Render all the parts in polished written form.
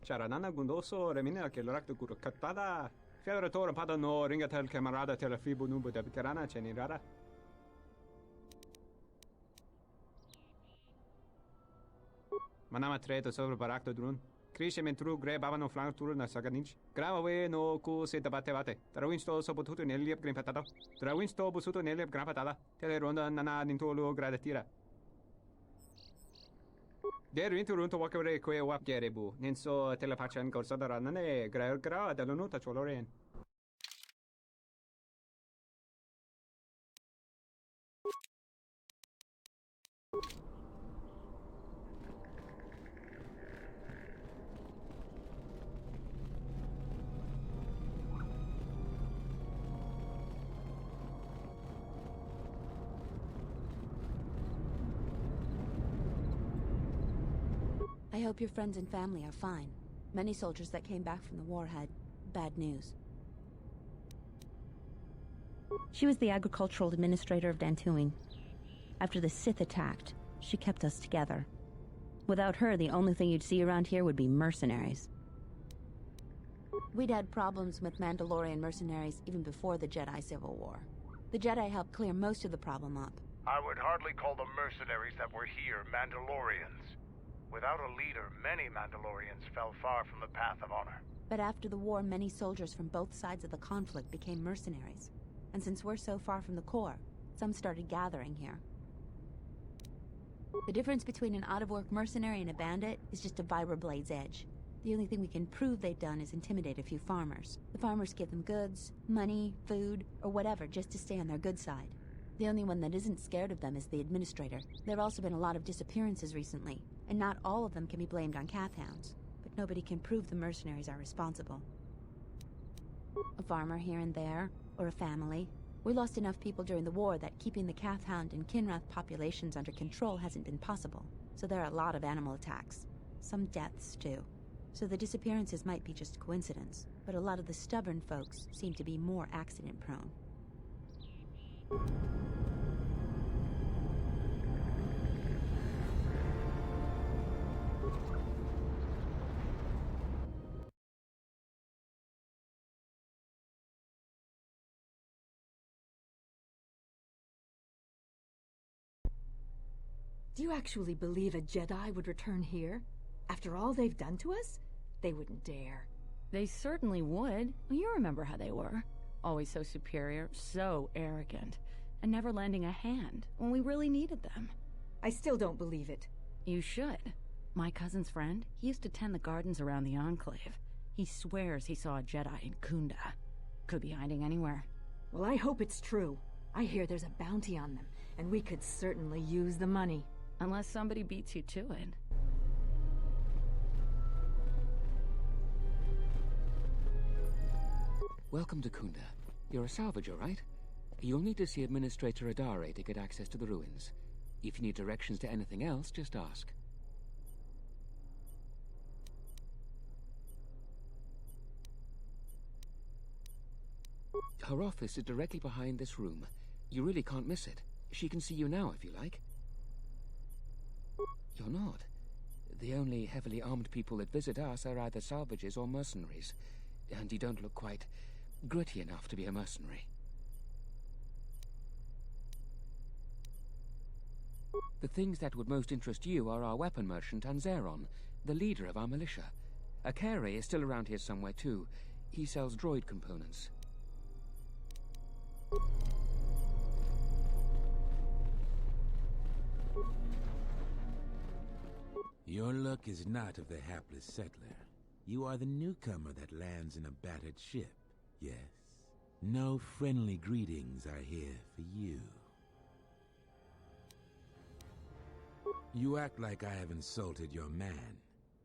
Charanana gundoso remina che l'orak de catada. Fiadra tora pada no ringa tel camarada tel fibu nubu de bicarana cenirara. Manama treto sobre barakto drun. Krishe mentru gre babano flank tur na saganich. Grava we no ku se tabate bate. Trawinsto so potuto neliep green patata. Trawinsto busuto neliep gran patata. Tele ronda nana nintolo gradatira. Der rinto wakare kwe wap gerebu. Ninso telepachan korsada nane gra dalonuta choloren. I hope your friends and family are fine. Many soldiers that came back from the war had bad news. She was the agricultural administrator of Dantooine. After the Sith attacked, she kept us together. Without her, the only thing you'd see around here would be mercenaries. We'd had problems with Mandalorian mercenaries even before the Jedi Civil War. The Jedi helped clear most of the problem up. I would hardly call the mercenaries that were here Mandalorians. Without a leader, many Mandalorians fell far from the path of honor. But after the war, many soldiers from both sides of the conflict became mercenaries. And since we're so far from the core, some started gathering here. The difference between an out-of-work mercenary and a bandit is just a vibroblade's edge. The only thing we can prove they've done is intimidate a few farmers. The farmers give them goods, money, food, or whatever just to stay on their good side. The only one that isn't scared of them is the administrator. There have also been a lot of disappearances recently, and not all of them can be blamed on Kath hounds. But nobody can prove the mercenaries are responsible. A farmer here and there, or a family. We lost enough people during the war that keeping the Kath hound and Kinrath populations under control hasn't been possible. So there are a lot of animal attacks. Some deaths, too. So the disappearances might be just coincidence, but a lot of the stubborn folks seem to be more accident-prone. Do you actually believe a Jedi would return here? After all they've done to us? They wouldn't dare. They certainly would. You remember how they were. Always so superior, so arrogant, and never lending a hand when we really needed them. I still don't believe it. You should. My cousin's friend, he used to tend the gardens around the Enclave. He swears he saw a Jedi in Kunda. Could be hiding anywhere. Well, I hope it's true. I hear there's a bounty on them, and we could certainly use the money. Unless somebody beats you to it. Welcome to Kunda. You're a salvager, right? You'll need to see Administrator Adare to get access to the ruins. If you need directions to anything else, just ask. Her office is directly behind this room. You really can't miss it. She can see you now, if you like. You're not. The only heavily armed people that visit us are either salvagers or mercenaries. And you don't look quite gritty enough to be a mercenary. The things that would most interest you are our weapon merchant, Anzeron, the leader of our militia. Akere is still around here somewhere, too. He sells droid components. Your luck is not of the hapless settler. You are the newcomer that lands in a battered ship, yes. No friendly greetings are here for you. You act like I have insulted your man.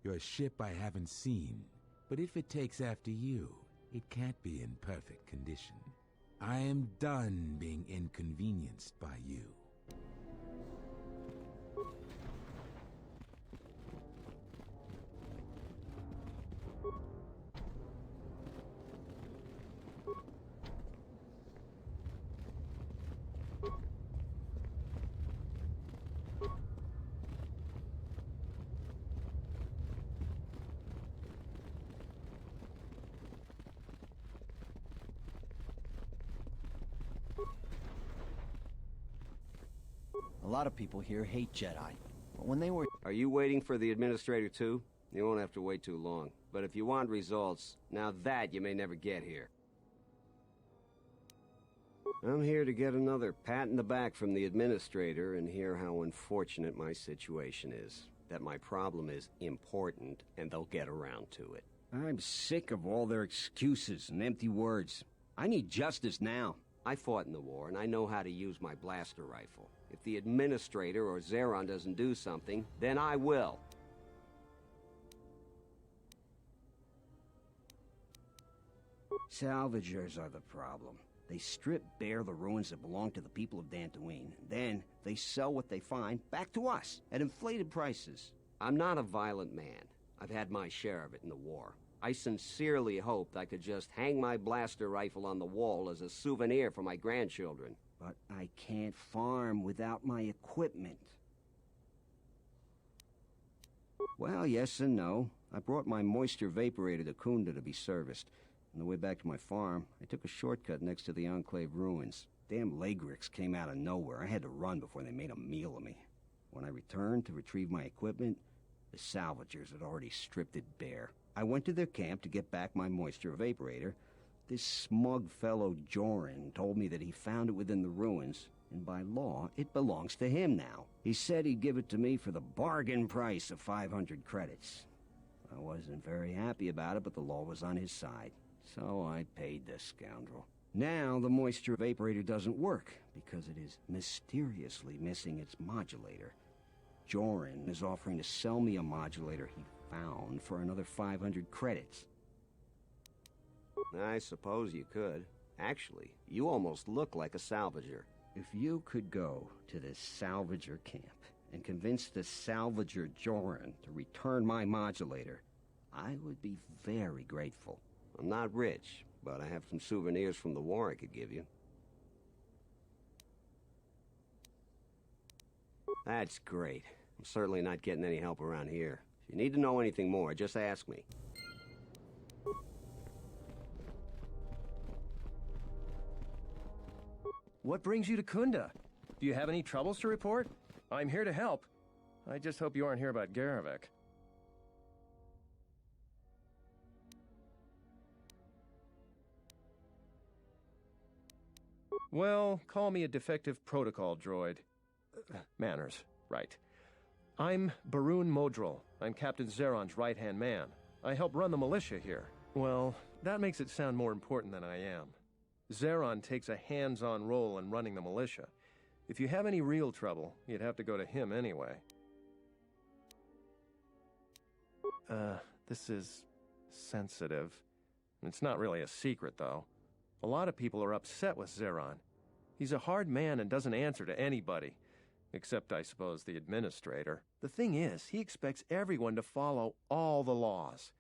Your ship I haven't seen. But if it takes after you, it can't be in perfect condition. I am done being inconvenienced by you. A lot of people here hate Jedi. But when they were... Are you waiting for the Administrator too? You won't have to wait too long. But if you want results, now that you may never get here. I'm here to get another pat in the back from the Administrator and hear how unfortunate my situation is. That my problem is important, and they'll get around to it. I'm sick of all their excuses and empty words. I need justice now. I fought in the war, and I know how to use my blaster rifle. If the Administrator or Zeron doesn't do something, then I will. Salvagers are the problem. They strip bare the ruins that belong to the people of Dantooine. Then, they sell what they find back to us at inflated prices. I'm not a violent man. I've had my share of it in the war. I sincerely hoped I could just hang my blaster rifle on the wall as a souvenir for my grandchildren. But I can't farm without my equipment. Well, yes and no. I brought my moisture vaporator to Kunda to be serviced. On the way back to my farm, I took a shortcut next to the Enclave ruins. Damn Lagrix came out of nowhere. I had to run before they made a meal of me. When I returned to retrieve my equipment, the salvagers had already stripped it bare. I went to their camp to get back my moisture vaporator. This smug fellow Joran told me that he found it within the ruins, and by law, it belongs to him now. He said he'd give it to me for the bargain price of 500 credits. I wasn't very happy about it, but the law was on his side. So I paid the scoundrel. Now the moisture vaporator doesn't work because it is mysteriously missing its modulator. Joran is offering to sell me a modulator he found for another 500 credits. I suppose you could. Actually, you almost look like a salvager. If you could go to this salvager camp and convince the salvager Joran to return my modulator, I would be very grateful. I'm not rich, but I have some souvenirs from the war I could give you. That's great. I'm certainly not getting any help around here. If you need to know anything more, just ask me. What brings you to Kunda? Do you have any troubles to report? I'm here to help. I just hope you aren't here about Garavek. Well, call me a defective protocol droid. Manners, right. I'm Barun Modril. I'm Captain Zeron's right-hand man. I help run the militia here. Well, that makes it sound more important than I am. Zeron takes a hands-on role in running the militia. If you have any real trouble, you'd have to go to him anyway. This is sensitive. It's not really a secret, though. A lot of people are upset with Zeron. He's a hard man and doesn't answer to anybody. Except, I suppose, the Administrator. The thing is, he expects everyone to follow all the laws.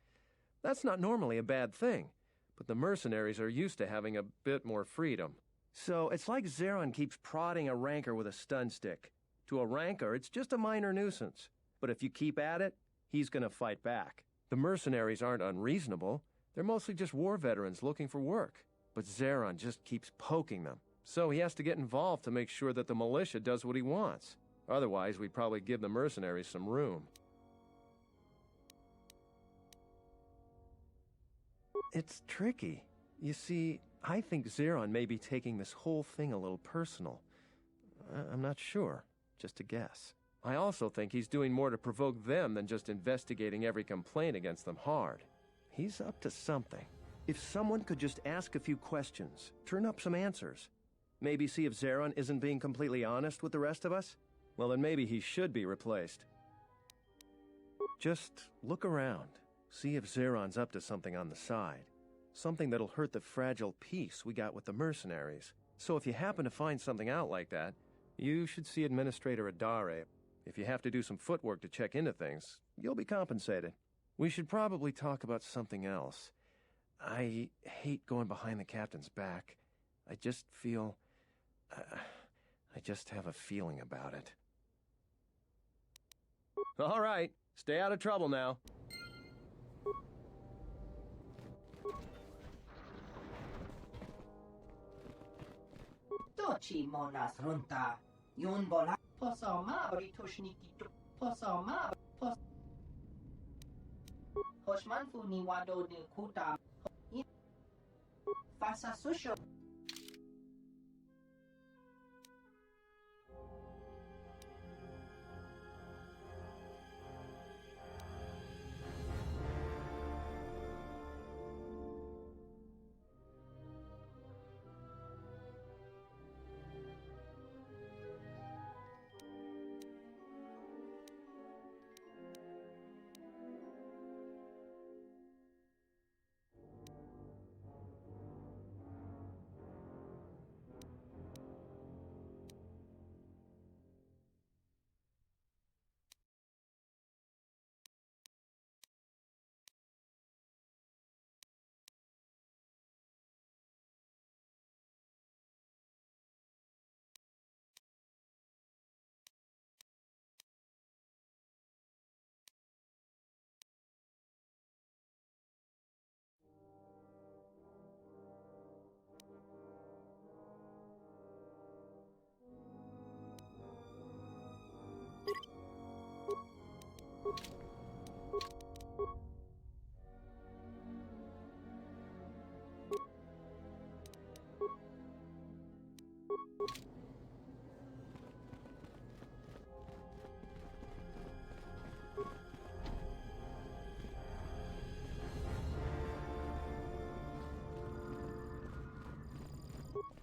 That's not normally a bad thing, but the mercenaries are used to having a bit more freedom. So it's like Zeron keeps prodding a rancor with a stun stick. To a rancor, it's just a minor nuisance. But if you keep at it, he's gonna fight back. The mercenaries aren't unreasonable. They're mostly just war veterans looking for work. But Zeron just keeps poking them. So he has to get involved to make sure that the militia does what he wants. Otherwise, we'd probably give the mercenaries some room. It's tricky. You see, I think Zeron may be taking this whole thing a little personal. I'm not sure. Just a guess. I also think he's doing more to provoke them than just investigating every complaint against them hard. He's up to something. If someone could just ask a few questions, turn up some answers, maybe see if Zeron isn't being completely honest with the rest of us, well then maybe he should be replaced. Just look around, see if Zeron's up to something on the side. Something that'll hurt the fragile peace we got with the mercenaries. So if you happen to find something out like that, you should see Administrator Adare. If you have to do some footwork to check into things, you'll be compensated. We should probably talk about something else. I hate going behind the captain's back. I just feel... I just have a feeling about it. All right, stay out of trouble now. Posoma Boritoshnikito Posoma Pos Hoshman Funi Wado de Kuta Fasa Susho.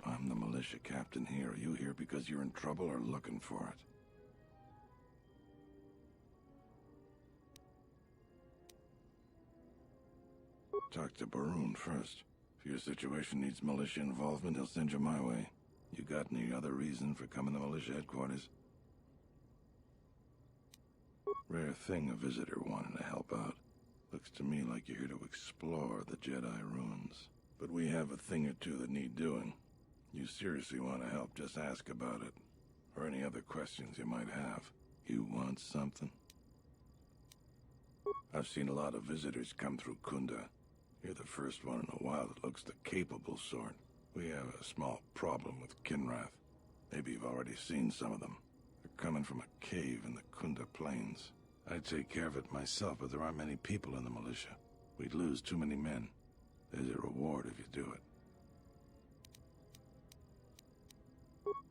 I'm the militia captain here. Are you here because you're in trouble or looking for it? Talk to Baroon first. If your situation needs militia involvement, he'll send you my way. You got any other reason for coming to militia headquarters? Rare thing a visitor wanting to help out. Looks to me like you're here to explore the Jedi ruins. But we have a thing or two that need doing. You seriously want to help, just ask about it. Or any other questions you might have. You want something? I've seen a lot of visitors come through Kunda. You're the first one in a while that looks the capable sort. We have a small problem with Kinrath. Maybe you've already seen some of them. They're coming from a cave in the Kunda Plains. I'd take care of it myself, but there aren't many people in the militia. We'd lose too many men. There's a reward if you do it.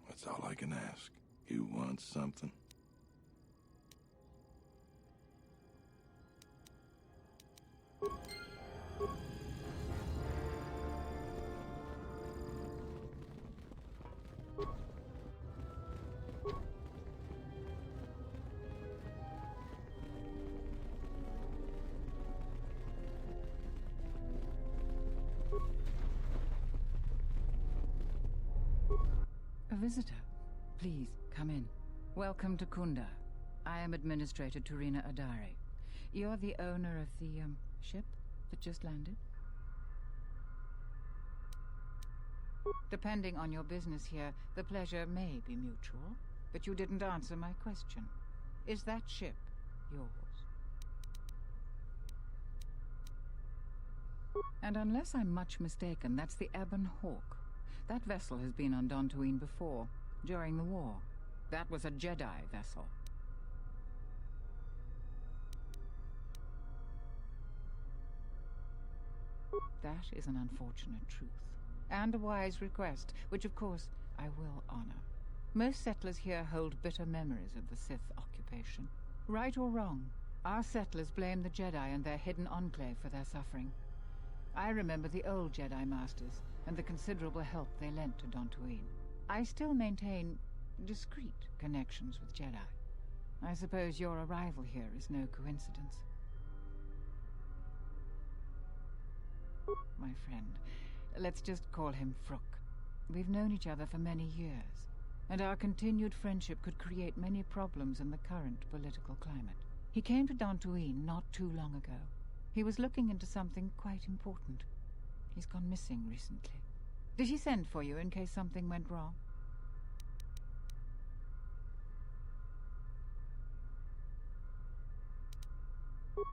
That's all I can ask. You want something? A visitor. Please, come in. Welcome to Kunda. I am Administrator Turina Adari. You're the owner of the, ship that just landed? Depending on your business here, the pleasure may be mutual, but you didn't answer my question. Is that ship yours? And unless I'm much mistaken, that's the Ebon Hawk. That vessel has been on Dantooine before, during the war. That was a Jedi vessel. That is an unfortunate truth, and a wise request, which of course I will honor. Most settlers here hold bitter memories of the Sith occupation. Right or wrong, our settlers blame the Jedi and their hidden enclave for their suffering. I remember the old Jedi Masters and the considerable help they lent to Dantooine. I still maintain discreet connections with Jedi. I suppose your arrival here is no coincidence. My friend, let's just call him Frook. We've known each other for many years, and our continued friendship could create many problems in the current political climate. He came to Dantooine not too long ago. He was looking into something quite important. He's gone missing recently. Did he send for you in case something went wrong?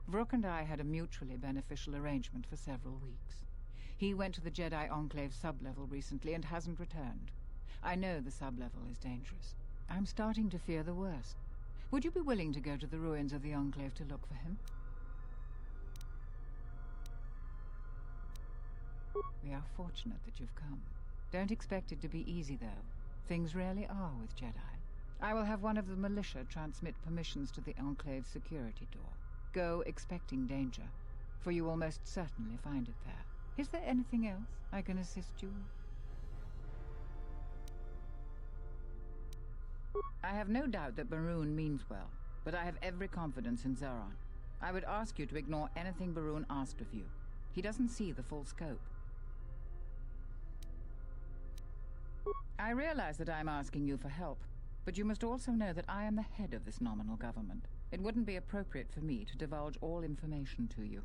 Vrook and I had a mutually beneficial arrangement for several weeks. He went to the Jedi Enclave sublevel recently and hasn't returned. I know the sublevel is dangerous. I'm starting to fear the worst. Would you be willing to go to the ruins of the Enclave to look for him? We are fortunate that you've come. Don't expect it to be easy, though. Things rarely are with Jedi. I will have one of the militia transmit permissions to the Enclave's security door. Go expecting danger, for you will most certainly find it there. Is there anything else I can assist you with? I have no doubt that Barun means well, but I have every confidence in Zeron. I would ask you to ignore anything Barun asked of you. He doesn't see the full scope. I realize that I'm asking you for help, but you must also know that I am the head of this nominal government. It wouldn't be appropriate for me to divulge all information to you.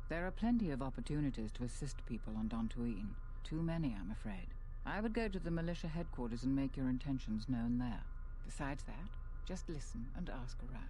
There are plenty of opportunities to assist people on Dantooine. Too many, I'm afraid. I would go to the militia headquarters and make your intentions known there. Besides that, just listen and ask around.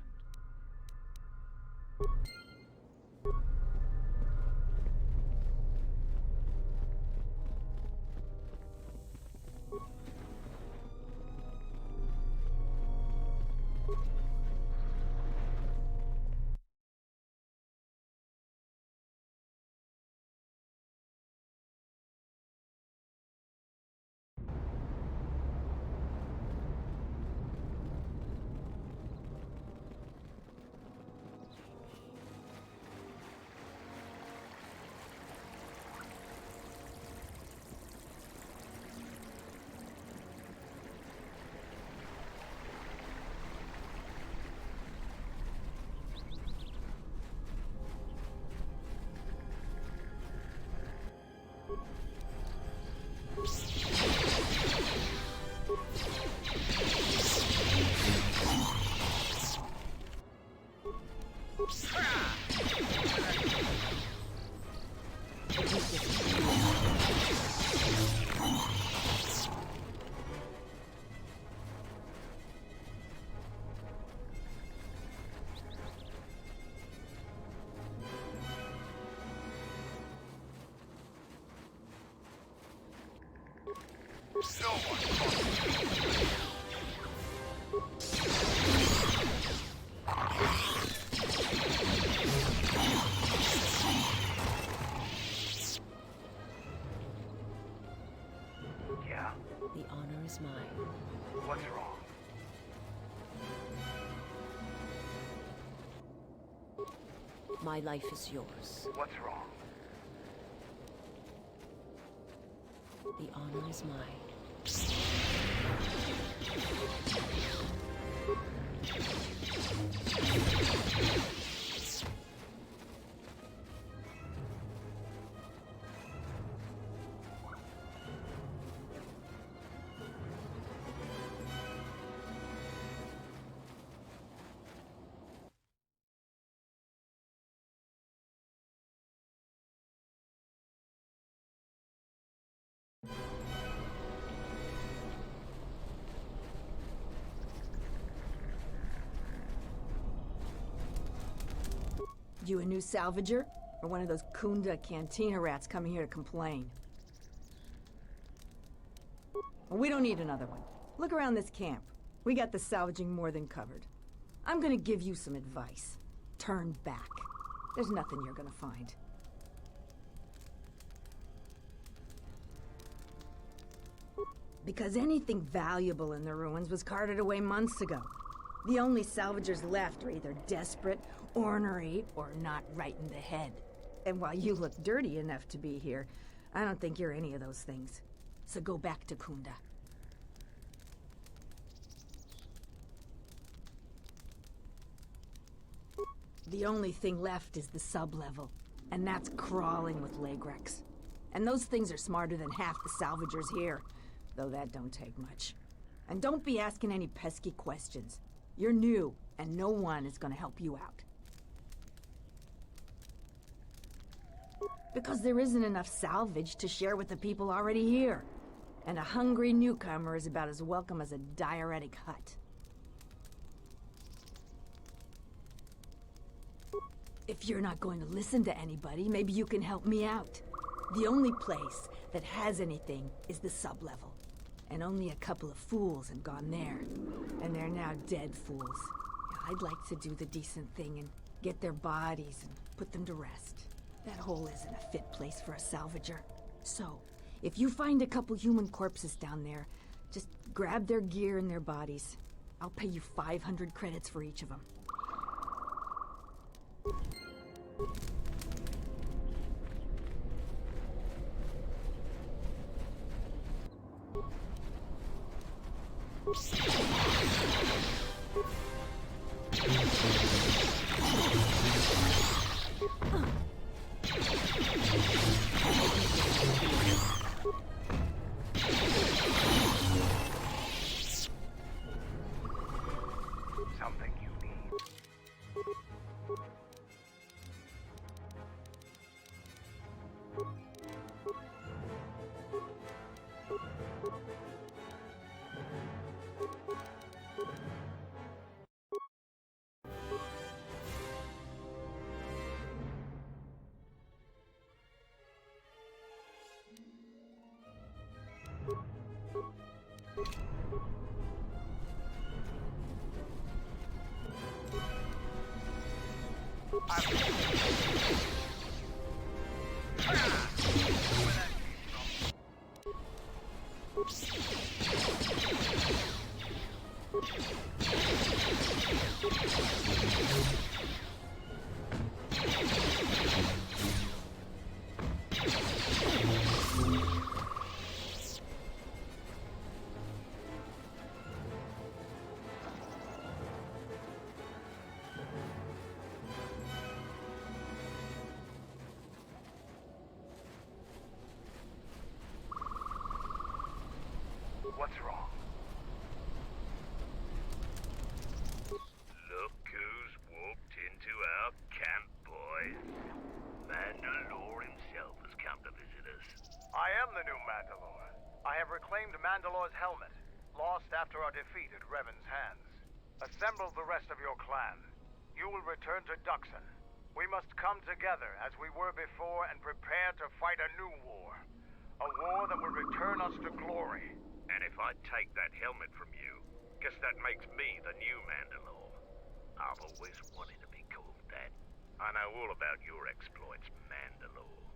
Yeah? The honor is mine. What's wrong? My life is yours. What's wrong? The honor is mine. You a new salvager? Or one of those Kunda cantina rats coming here to complain? Well, we don't need another one. Look around this camp. We got the salvaging more than covered. I'm gonna give you some advice. Turn back. There's nothing you're gonna find. Because anything valuable in the ruins was carted away months ago. The only salvagers left are either desperate, ornery, or not right in the head. And while you look dirty enough to be here, I don't think you're any of those things. So go back to Kunda. The only thing left is the sub-level, and that's crawling with Legrex. And those things are smarter than half the salvagers here, though that don't take much. And don't be asking any pesky questions. You're new, and no one is gonna help you out. Because there isn't enough salvage to share with the people already here. And a hungry newcomer is about as welcome as a diuretic hut. If you're not going to listen to anybody, maybe you can help me out. The only place that has anything is the sub-level. And only a couple of fools have gone there. And they're now dead fools. I'd like to do the decent thing and get their bodies and put them to rest. That hole isn't a fit place for a salvager. So, if you find a couple human corpses down there, just grab their gear and their bodies. I'll pay you 500 credits for each of them. Something you need. What's wrong? Look who's walked into our camp, boys. Mandalore himself has come to visit us. I am the new Mandalore. I have reclaimed Mandalore's helmet, lost after our defeat at Revan's hands. Assemble the rest of your clan. You will return to Duxon. We must come together as we were before and prepare to fight a new war. A war that will return us to glory. And if I take that helmet from you, guess that makes me the new Mandalore. I've always wanted to be called that. I know all about your exploits, Mandalore.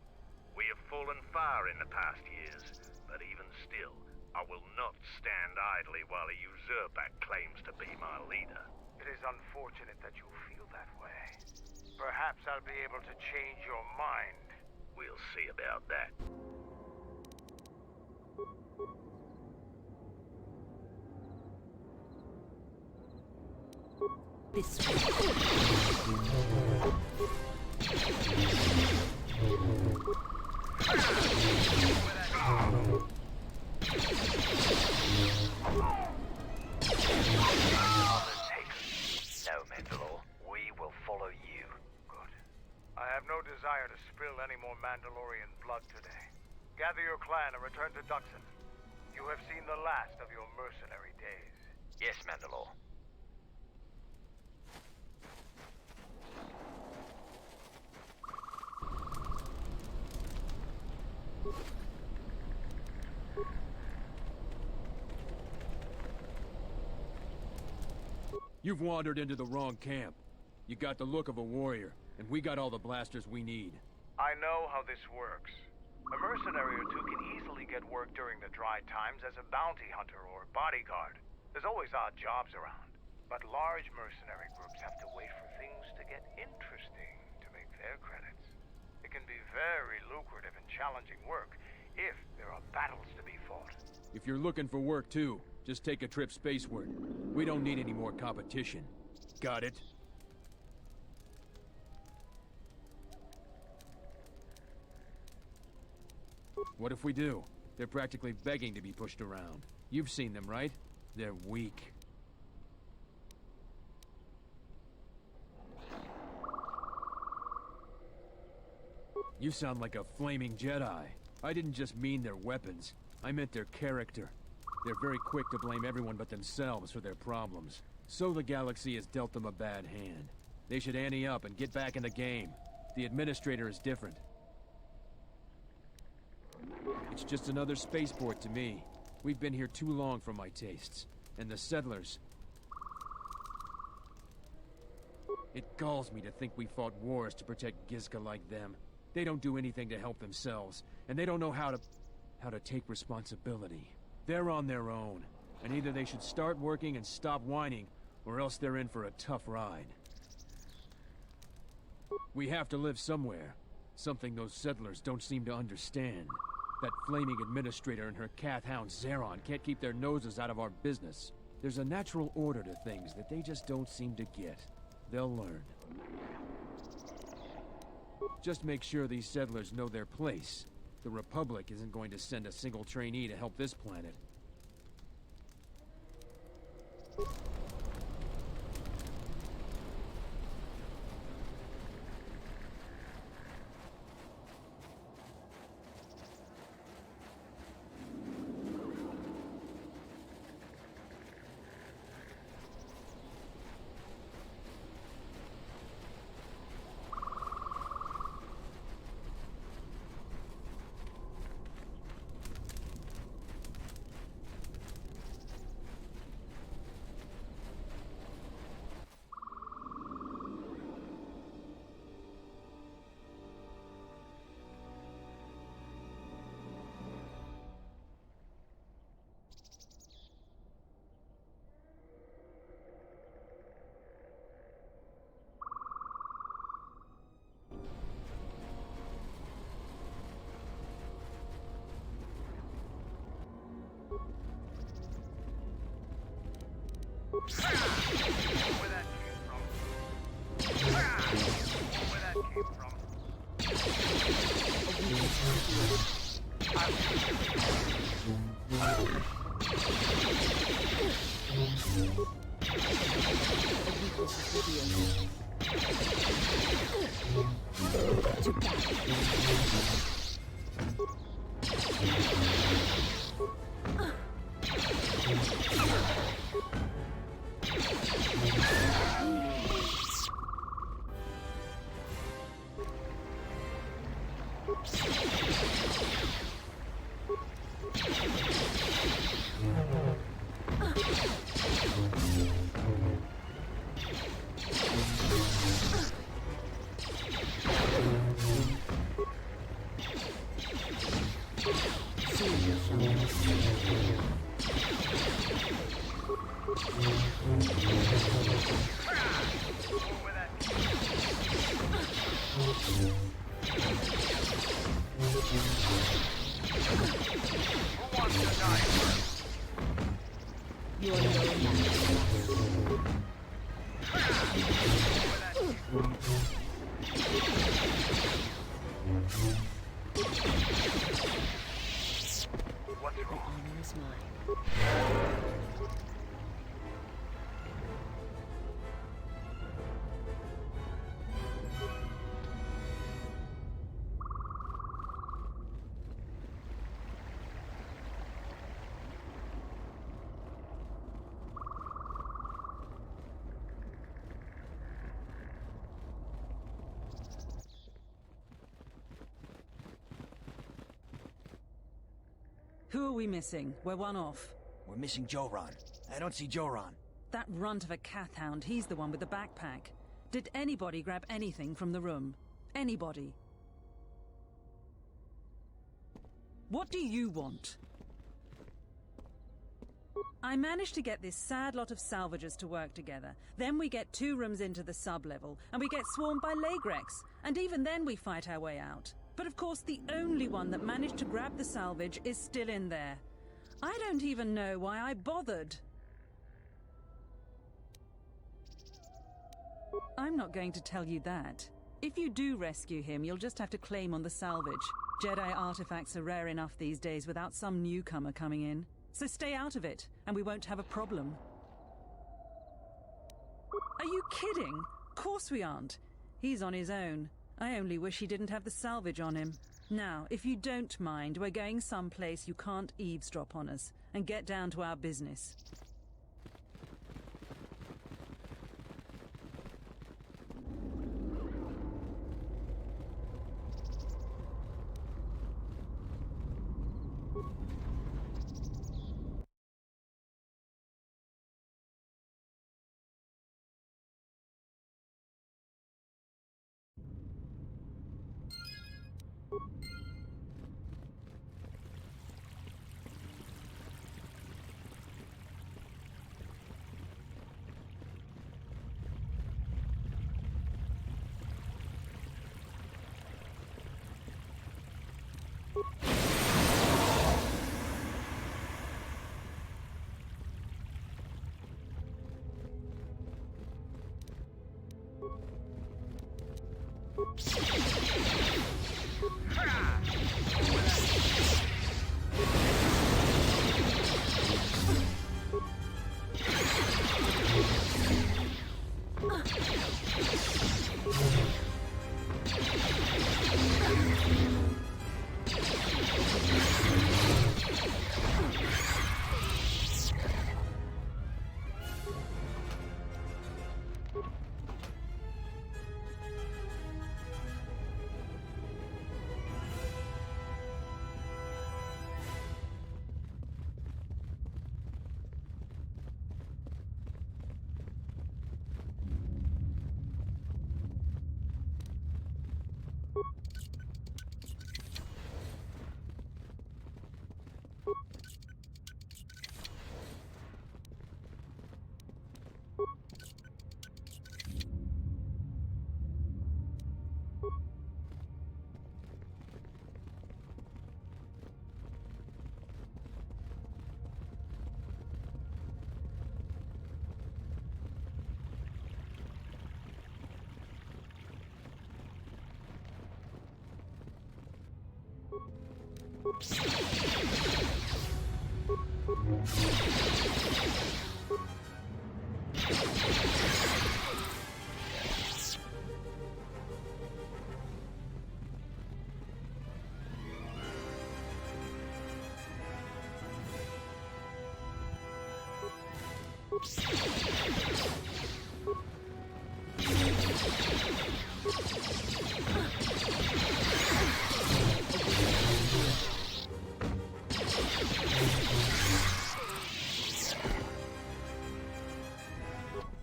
We have fallen far in the past years, but even still, I will not stand idly while a usurper claims to be my leader. It is unfortunate that you feel that way. Perhaps I'll be able to change your mind. We'll see about that. This way. No, Mandalore. We will follow you. Good. I have no desire to spill any more Mandalorian blood today. Gather your clan and return to Duxon. You have seen the last of your mercenary days. Yes, Mandalore. You've wandered into the wrong camp. You got the look of a warrior, and we got all the blasters we need. I know how this works. A mercenary or two can easily get work during the dry times as a bounty hunter or bodyguard. There's always odd jobs around. But large mercenary groups have to wait for things to get interesting to make their credits. It can be very lucrative and challenging work if there are battles to be fought. If you're looking for work too, just take a trip spaceward. We don't need any more competition. Got it? What if we do? They're practically begging to be pushed around. You've seen them, right? They're weak. You sound like a flaming Jedi. I didn't just mean their weapons. I meant their character. They're very quick to blame everyone but themselves for their problems. So the galaxy has dealt them a bad hand. They should ante up and get back in the game. The Administrator is different. It's just another spaceport to me. We've been here too long for my tastes. And the settlers... It galls me to think we fought wars to protect Gizka like them. They don't do anything to help themselves, and they don't know how to take responsibility. They're on their own, and either they should start working and stop whining, or else they're in for a tough ride. We have to live somewhere, something those settlers don't seem to understand. That flaming administrator and her cath hound Zeron can't keep their noses out of our business. There's a natural order to things that they just don't seem to get. They'll learn. Just make sure these settlers know their place. The Republic isn't going to send a single trainee to help this planet. Where that came Who are we missing? We're one off. We're missing Joran. I don't see Joran. That runt of a cath hound, he's the one with the backpack. Did anybody grab anything from the room? Anybody? What do you want? I managed to get this sad lot of salvagers to work together. Then we get 2 rooms into the sub-level, and we get swarmed by Lagrex. And even then we fight our way out. But of course the only one that managed to grab the salvage is still in there. I don't even know why I bothered. I'm not going to tell you that. If you do rescue him, you'll just have to claim on the salvage. Jedi artifacts are rare enough these days without some newcomer coming in. So stay out of it, and we won't have a problem. Are you kidding? Of course we aren't. He's on his own. I only wish he didn't have the salvage on him. Now, if you don't mind, we're going someplace you can't eavesdrop on us, and get down to our business.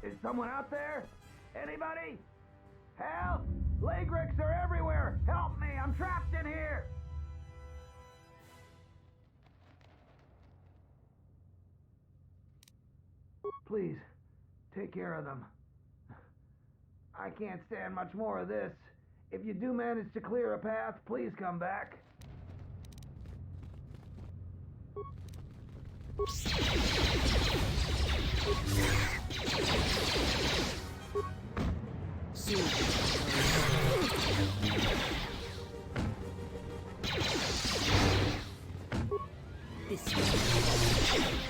Is someone out there? Anybody? Help! Lagrix are everywhere! Help me! I'm trapped in here! Please, take care of them. I can't stand much more of this. If you do manage to clear a path, please come back. This way.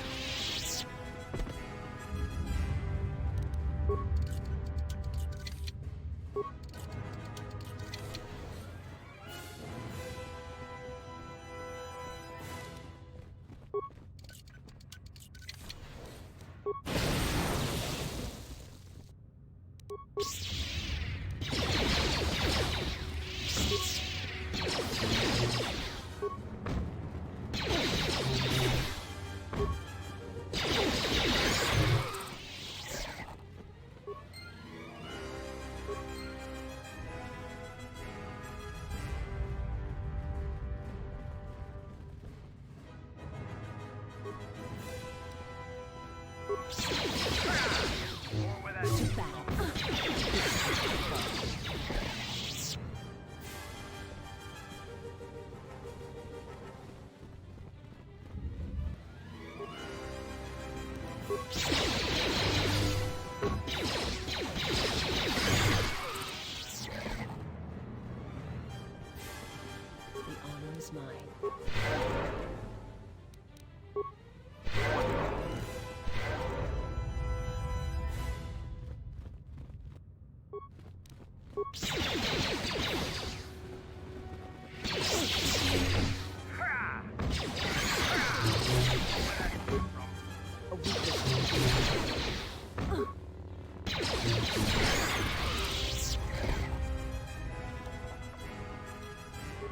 The honor is mine.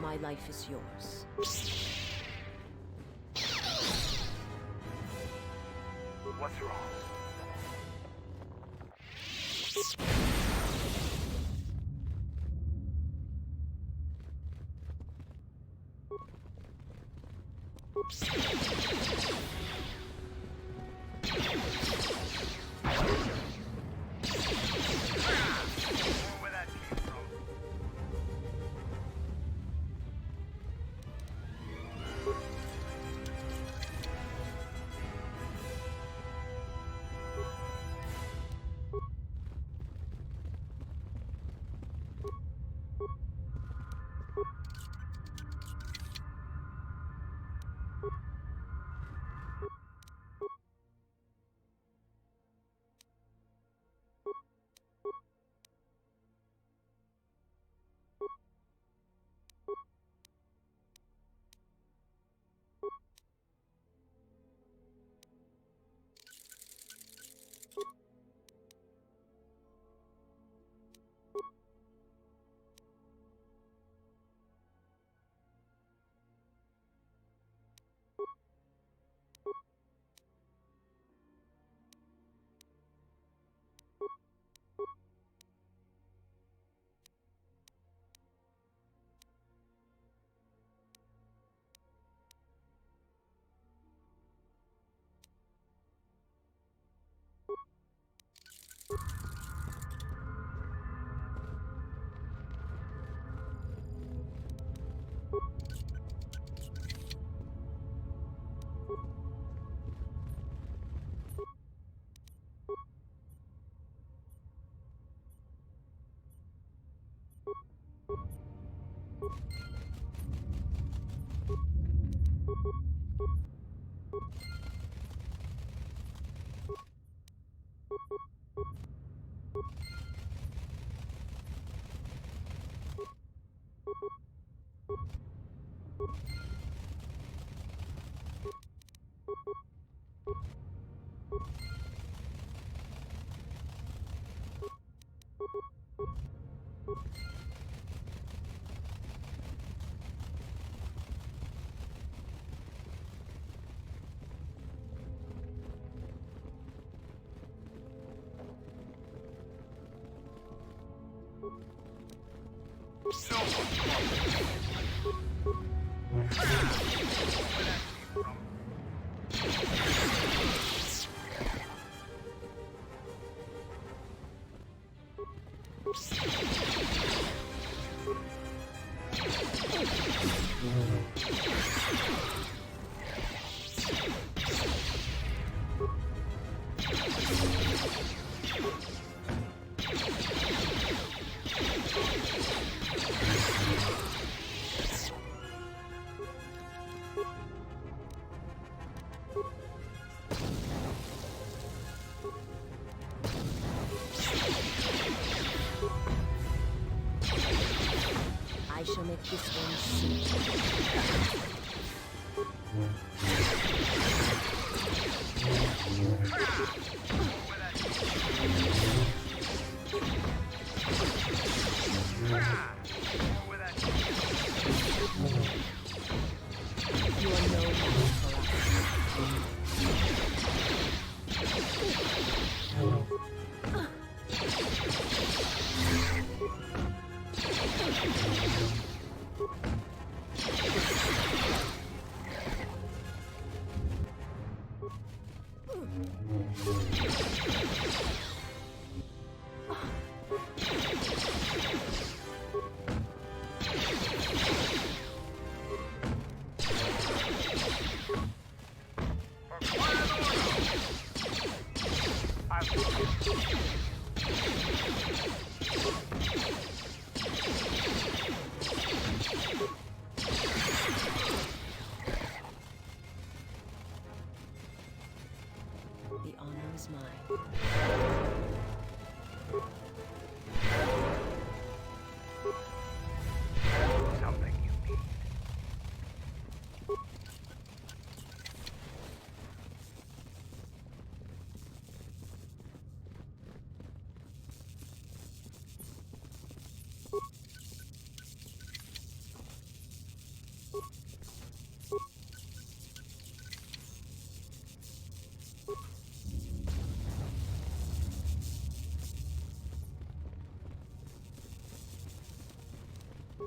My life is yours. What's wrong? Where that came from? I shall make this one see. You are no match The honor is mine. Something you need.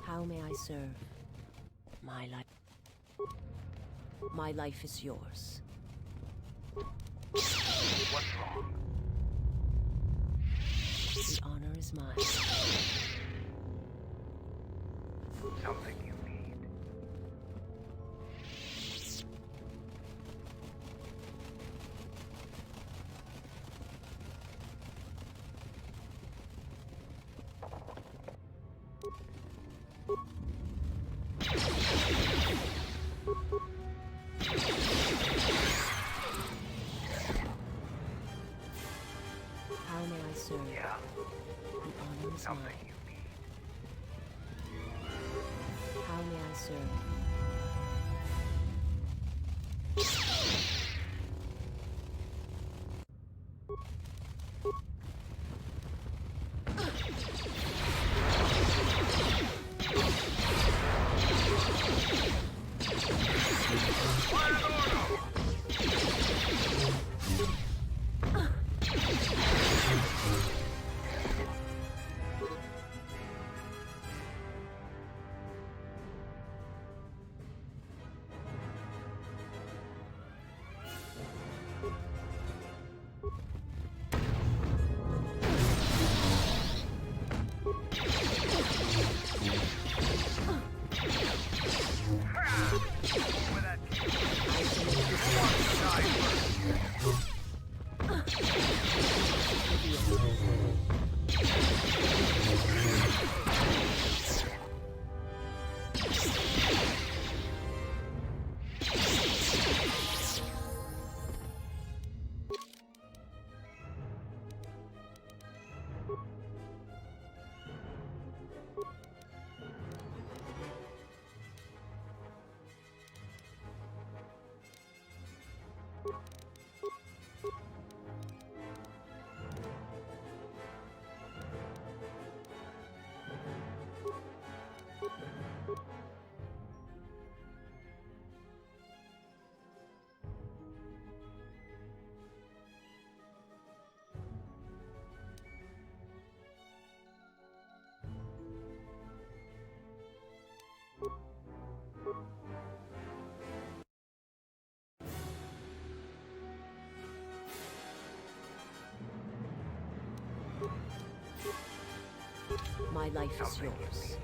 How may I serve? My life. My life is yours. What's wrong? The honor is mine. Something you need. How may I serve? Yeah. The honor is Something mine. you need. How may I serve? My life is yours.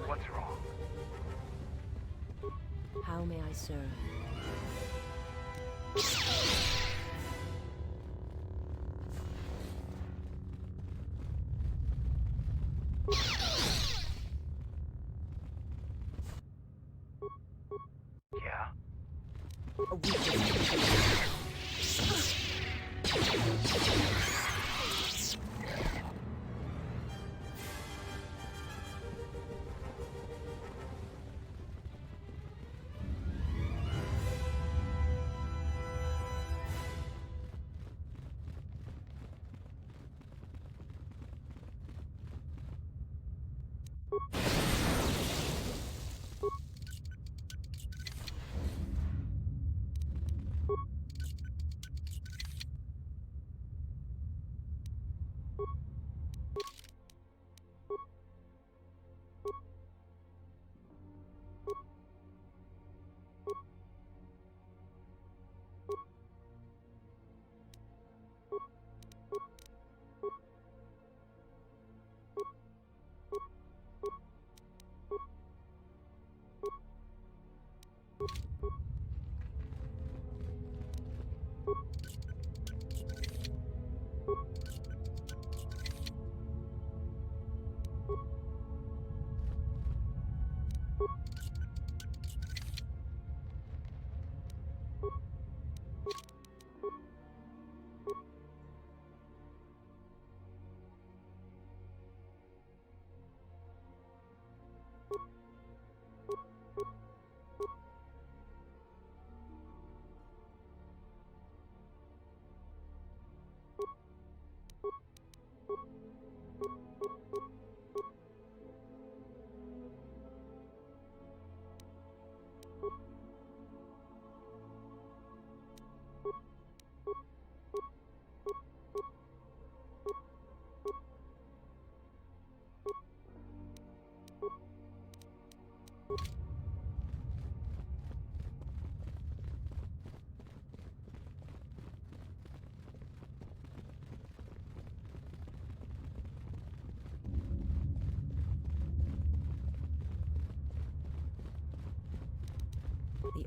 What's wrong? How may I serve? Yeah?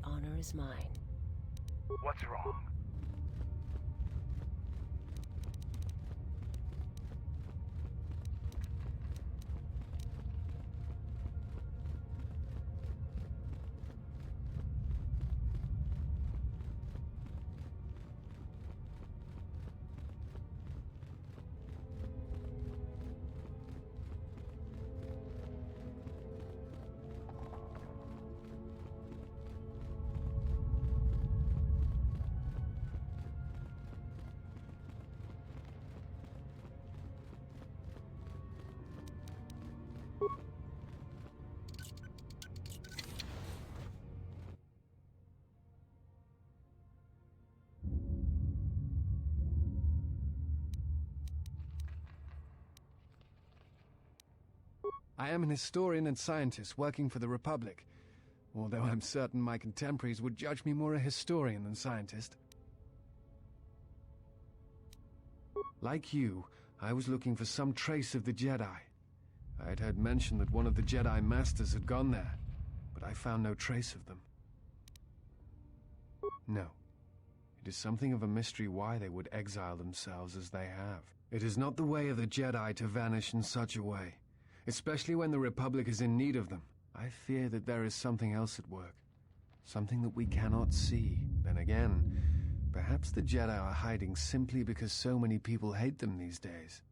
the honor is mine. What's wrong? I am an historian and scientist working for the Republic, although I'm certain my contemporaries would judge me more a historian than scientist. Like you, I was looking for some trace of the Jedi. I had heard mention that one of the Jedi Masters had gone there, but I found no trace of them. No. It is something of a mystery why they would exile themselves as they have. It is not the way of the Jedi to vanish in such a way, especially when the Republic is in need of them. I fear that there is something else at work. Something that we cannot see. Then again, perhaps the Jedi are hiding simply because so many people hate them these days.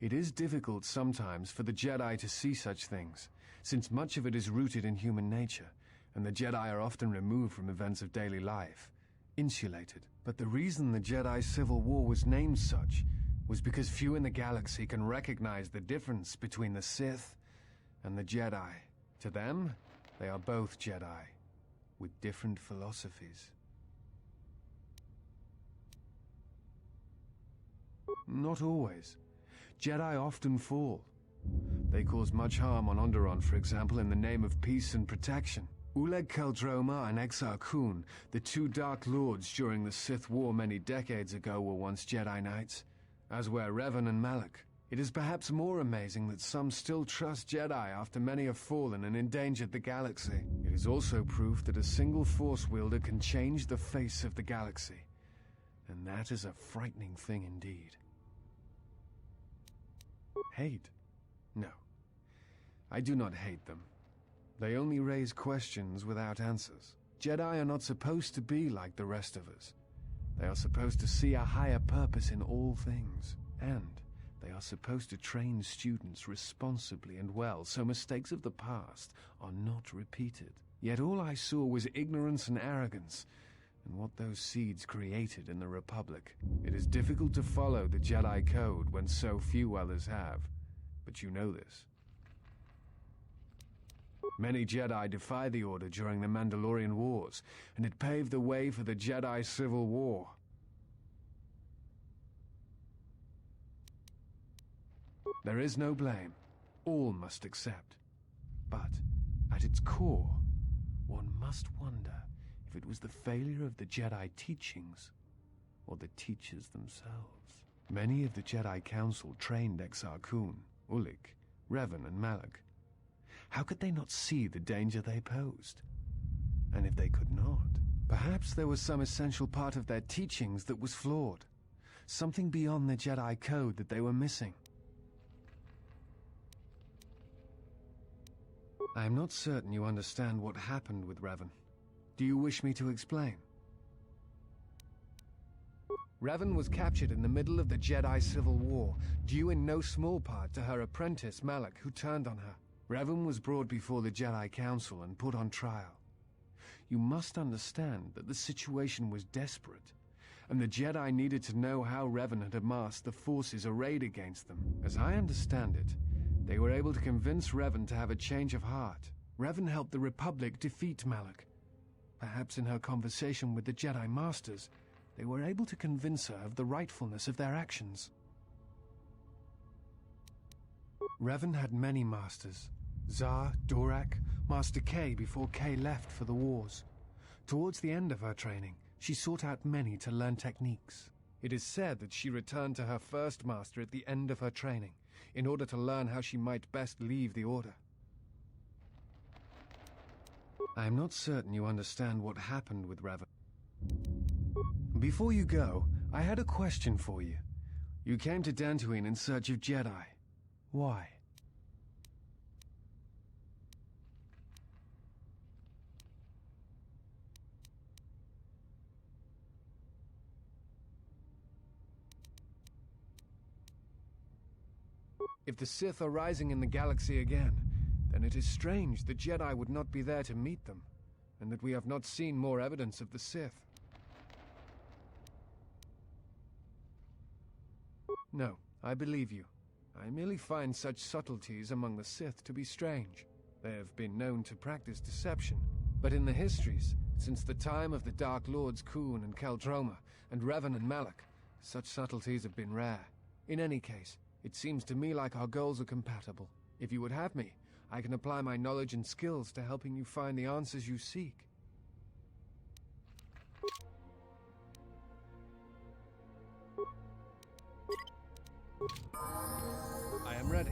It is difficult sometimes for the Jedi to see such things, since much of it is rooted in human nature, and the Jedi are often removed from events of daily life, insulated. But the reason the Jedi Civil War was named such was because few in the galaxy can recognize the difference between the Sith and the Jedi. To them, they are both Jedi, with different philosophies. Not always. Jedi often fall. They cause much harm on Onderon, for example, in the name of peace and protection. Uleg Keldroma and Exar Kun, the two Dark Lords during the Sith War many decades ago, were once Jedi Knights, as were Revan and Malak. It is perhaps more amazing that some still trust Jedi after many have fallen and endangered the galaxy. It is also proof that a single Force wielder can change the face of the galaxy, and that is a frightening thing indeed. Hate? No. I do not hate them. They only raise questions without answers. Jedi are not supposed to be like the rest of us. They are supposed to see a higher purpose in all things, and they are supposed to train students responsibly and well so mistakes of the past are not repeated. Yet all I saw was ignorance and arrogance, and what those seeds created in the Republic. It is difficult to follow the Jedi Code when so few others have, but you know this. Many Jedi defy the Order during the Mandalorian Wars, and it paved the way for the Jedi Civil War. There is no blame. All must accept. But, at its core, one must wonder if it was the failure of the Jedi teachings or the teachers themselves. Many of the Jedi Council trained Exar Kun, Ulik, Revan, and Malak. How could they not see the danger they posed? And if they could not, perhaps there was some essential part of their teachings that was flawed. Something beyond the Jedi Code that they were missing. I am not certain you understand what happened with Revan. Do you wish me to explain? Revan was captured in the middle of the Jedi Civil War, due in no small part to her apprentice Malak, who turned on her. Revan was brought before the Jedi Council and put on trial. You must understand that the situation was desperate, and the Jedi needed to know how Revan had amassed the forces arrayed against them. As I understand it, they were able to convince Revan to have a change of heart. Revan helped the Republic defeat Malak. Perhaps in her conversation with the Jedi Masters, they were able to convince her of the rightfulness of their actions. Revan had many masters. Zar, Dorak, Master K before K left for the wars. Towards the end of her training, she sought out many to learn techniques. It is said that she returned to her first master at the end of her training, in order to learn how she might best leave the Order. I am not certain you understand what happened with Revan. Before you go, I had a question for you. You came to Dantooine in search of Jedi. Why? If the Sith are rising in the galaxy again, then it is strange the Jedi would not be there to meet them, and that we have not seen more evidence of the Sith. No, I believe you. I merely find such subtleties among the Sith to be strange. They have been known to practice deception, but in the histories, since the time of the Dark Lords Khoon and Keldroma, and Revan and Malak, such subtleties have been rare. In any case, it seems to me like our goals are compatible. If you would have me, I can apply my knowledge and skills to helping you find the answers you seek. I am ready.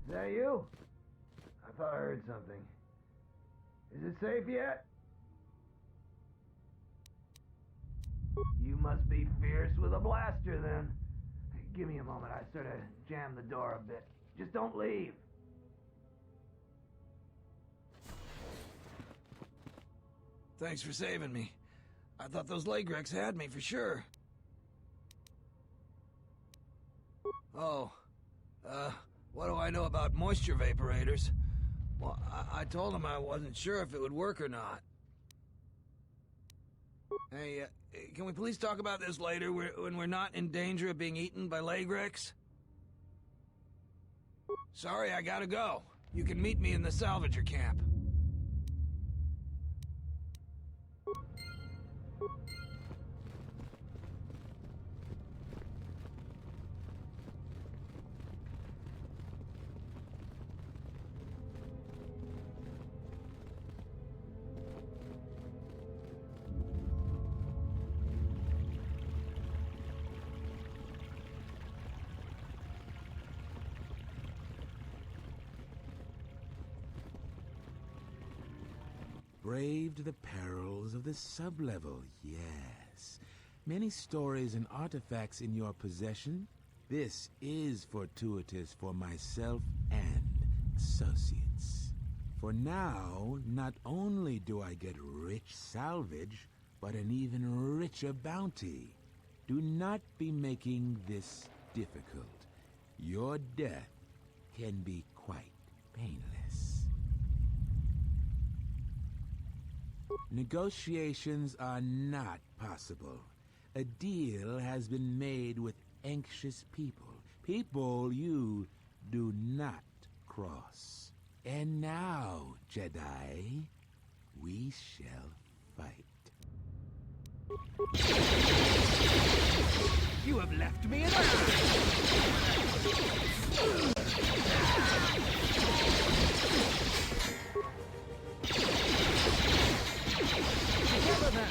Is that you? I thought I heard something. Is it safe yet? You must be fierce with a blaster then. Give me a moment, I sort of jammed the door a bit. Just don't leave. Thanks for saving me. I thought those Lagrex had me for sure. Oh, what do I know about moisture vaporators? Well, I told him I wasn't sure if it would work or not. Hey, can we please talk about this later when we're not in danger of being eaten by Lagrex? Sorry, I gotta go. You can meet me in the salvager camp. Braved the perils of the sublevel, yes. Many stories and artifacts in your possession. This is fortuitous for myself and associates. For now, not only do I get rich salvage, but an even richer bounty. Do not be making this difficult. Your death can be quite painless. Negotiations are not possible. A deal has been made with anxious people. People you do not cross. And now, Jedi, we shall fight. You have left me in Together then!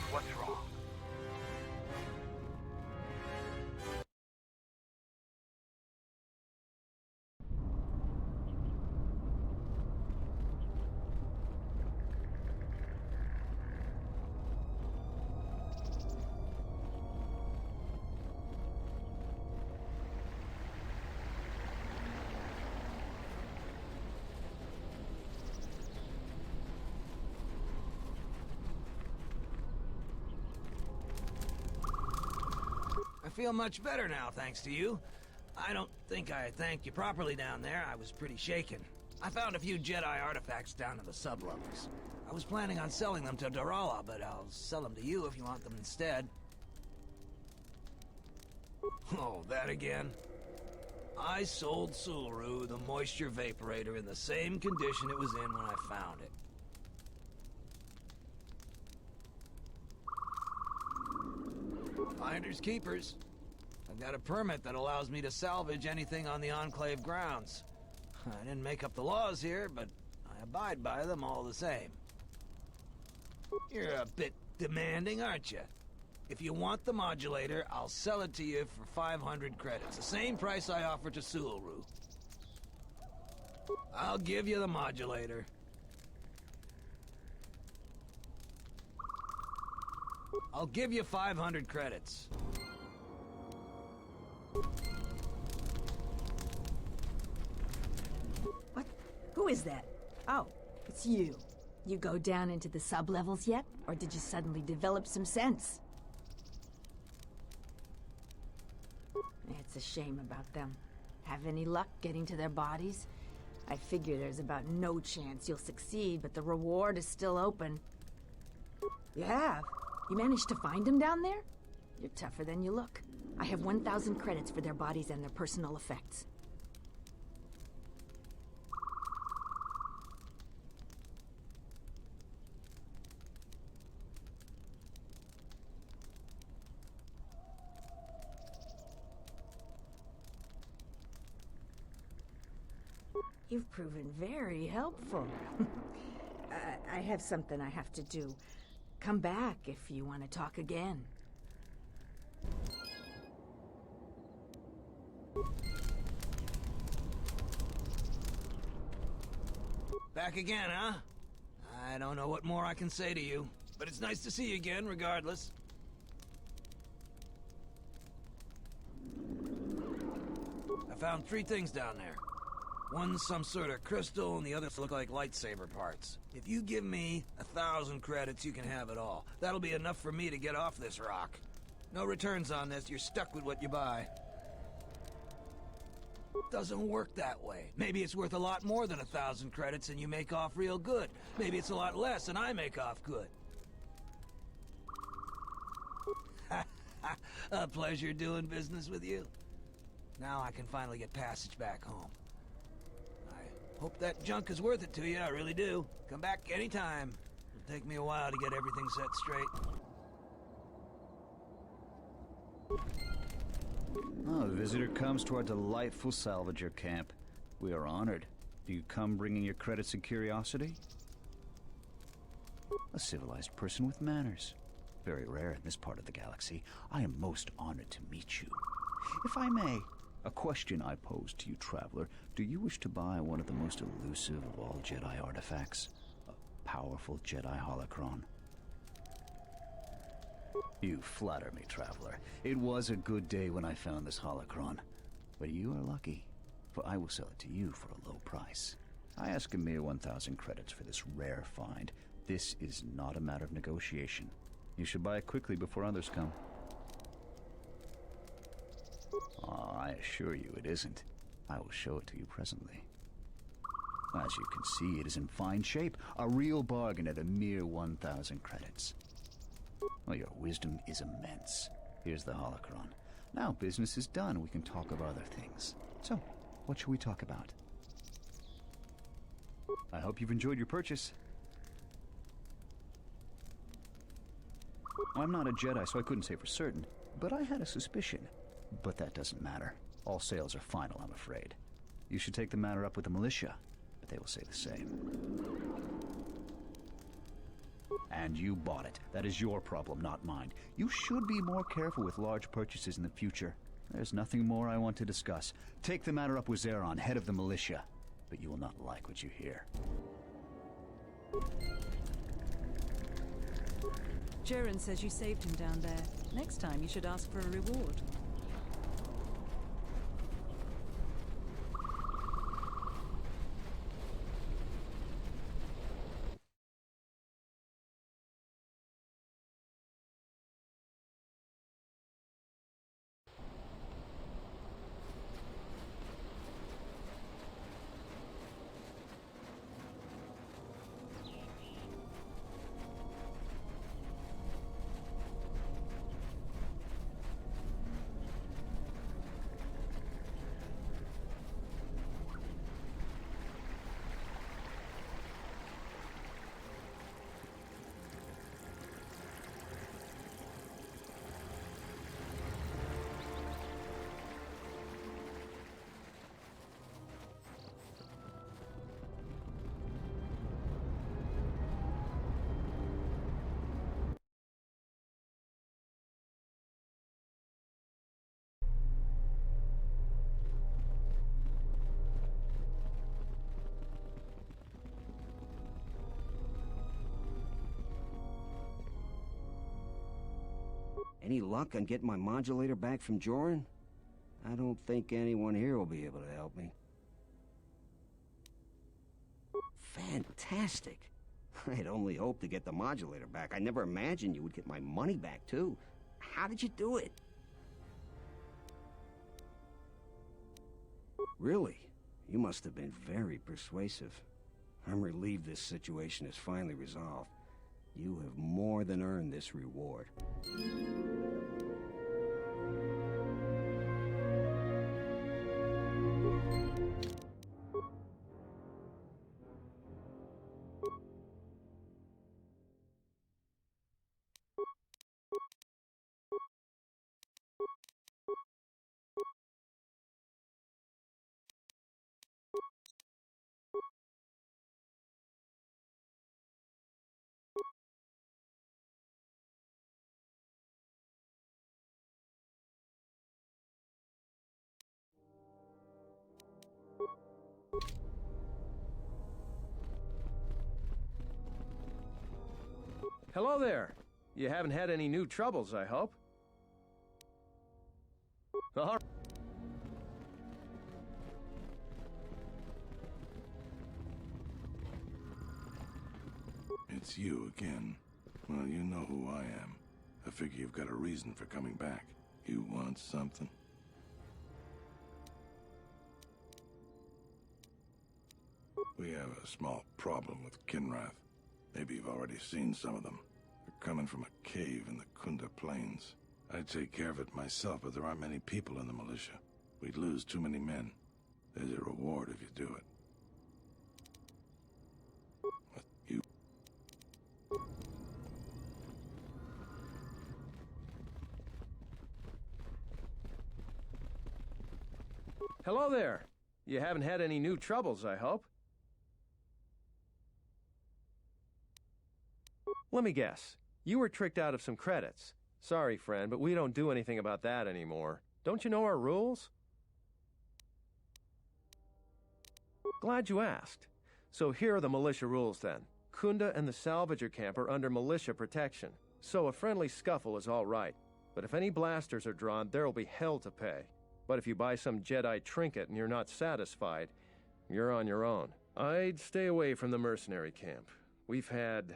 What's wrong? I feel much better now, thanks to you. I don't think I thanked you properly down there. I was pretty shaken. I found a few Jedi artifacts down in the sublevels. I was planning on selling them to Darala, but I'll sell them to you if you want them instead. Oh, that again? I sold Sulu the moisture vaporator in the same condition it was in when I found it. Finders keepers. I've got a permit that allows me to salvage anything on the Enclave grounds. I didn't make up the laws here, but I abide by them all the same. You're a bit demanding, aren't you? If you want the modulator, I'll sell it to you for 500 credits, the same price I offered to Suilru. I'll give you the modulator. I'll give you 500 credits. What? Who is that? Oh, it's you. You go down into the sub-levels yet? Or did you suddenly develop some sense? It's a shame about them. Have any luck getting to their bodies? I figure there's about no chance you'll succeed, but the reward is still open. You have? You managed to find them down there? You're tougher than you look. I have 1,000 credits for their bodies and their personal effects. You've proven very helpful. I have something I have to do. Come back if you want to talk again. Back again, huh? I don't know what more I can say to you, but it's nice to see you again, regardless. I found 3 things down there. One's some sort of crystal, and the others look like lightsaber parts. If you give me 1,000 credits, you can have it all. That'll be enough for me to get off this rock. No returns on this, you're stuck with what you buy. Doesn't work that way. Maybe it's worth a lot more than 1,000 credits and you make off real good. Maybe it's a lot less and I make off good. A pleasure doing business with you. Now I can finally get passage back home. I hope that junk is worth it to you, I really do. Come back anytime. It'll take me a while to get everything set straight. Oh, a visitor comes to our delightful salvager camp. We are honored. Do you come bringing your credits and curiosity? A civilized person with manners. Very rare in this part of the galaxy. I am most honored to meet you. If I may, a question I pose to you, traveler. Do you wish to buy one of the most elusive of all Jedi artifacts? A powerful Jedi holocron? You flatter me, traveler. It was a good day when I found this holocron. But you are lucky, for I will sell it to you for a low price. I ask a mere 1,000 credits for this rare find. This is not a matter of negotiation. You should buy it quickly before others come. I assure you it isn't. I will show it to you presently. As you can see, it is in fine shape. A real bargain at a mere 1,000 credits. Well, your wisdom is immense. Here's the holocron. Now business is done. We can talk of other things. So, what should we talk about? I hope you've enjoyed your purchase. I'm not a Jedi, so I couldn't say for certain, but I had a suspicion. But that doesn't matter. All sales are final, I'm afraid. You should take the matter up with the militia, but they will say the same. And you bought it. That is your problem, not mine. You should be more careful with large purchases in the future. There's nothing more I want to discuss. Take the matter up with Zeron, head of the militia. But you will not like what you hear. Jaren says you saved him down there. Next time you should ask for a reward. Any luck on getting my modulator back from Joran? I don't think anyone here will be able to help me. Fantastic. I'd only hoped to get the modulator back. I never imagined you would get my money back, too. How did you do it? Really? You must have been very persuasive. I'm relieved this situation is finally resolved. You have more than earned this reward. Hello there. You haven't had any new troubles, I hope? All It's you again. Well, you know who I am. I figure you've got a reason for coming back. You want something? We have a small problem with Kinrath. Maybe you've already seen some of them. They're coming from a cave in the Kunda Plains. I'd take care of it myself, but there aren't many people in the militia. We'd lose too many men. There's a reward if you do it. But you... Hello there. You haven't had any new troubles, I hope? Let me guess. You were tricked out of some credits. Sorry, friend, but we don't do anything about that anymore. Don't you know our rules? Glad you asked. So here are the militia rules then. Kunda and the salvager camp are under militia protection, so a friendly scuffle is all right. But if any blasters are drawn, there'll be hell to pay. But if you buy some Jedi trinket and you're not satisfied, you're on your own. I'd stay away from the mercenary camp. We've had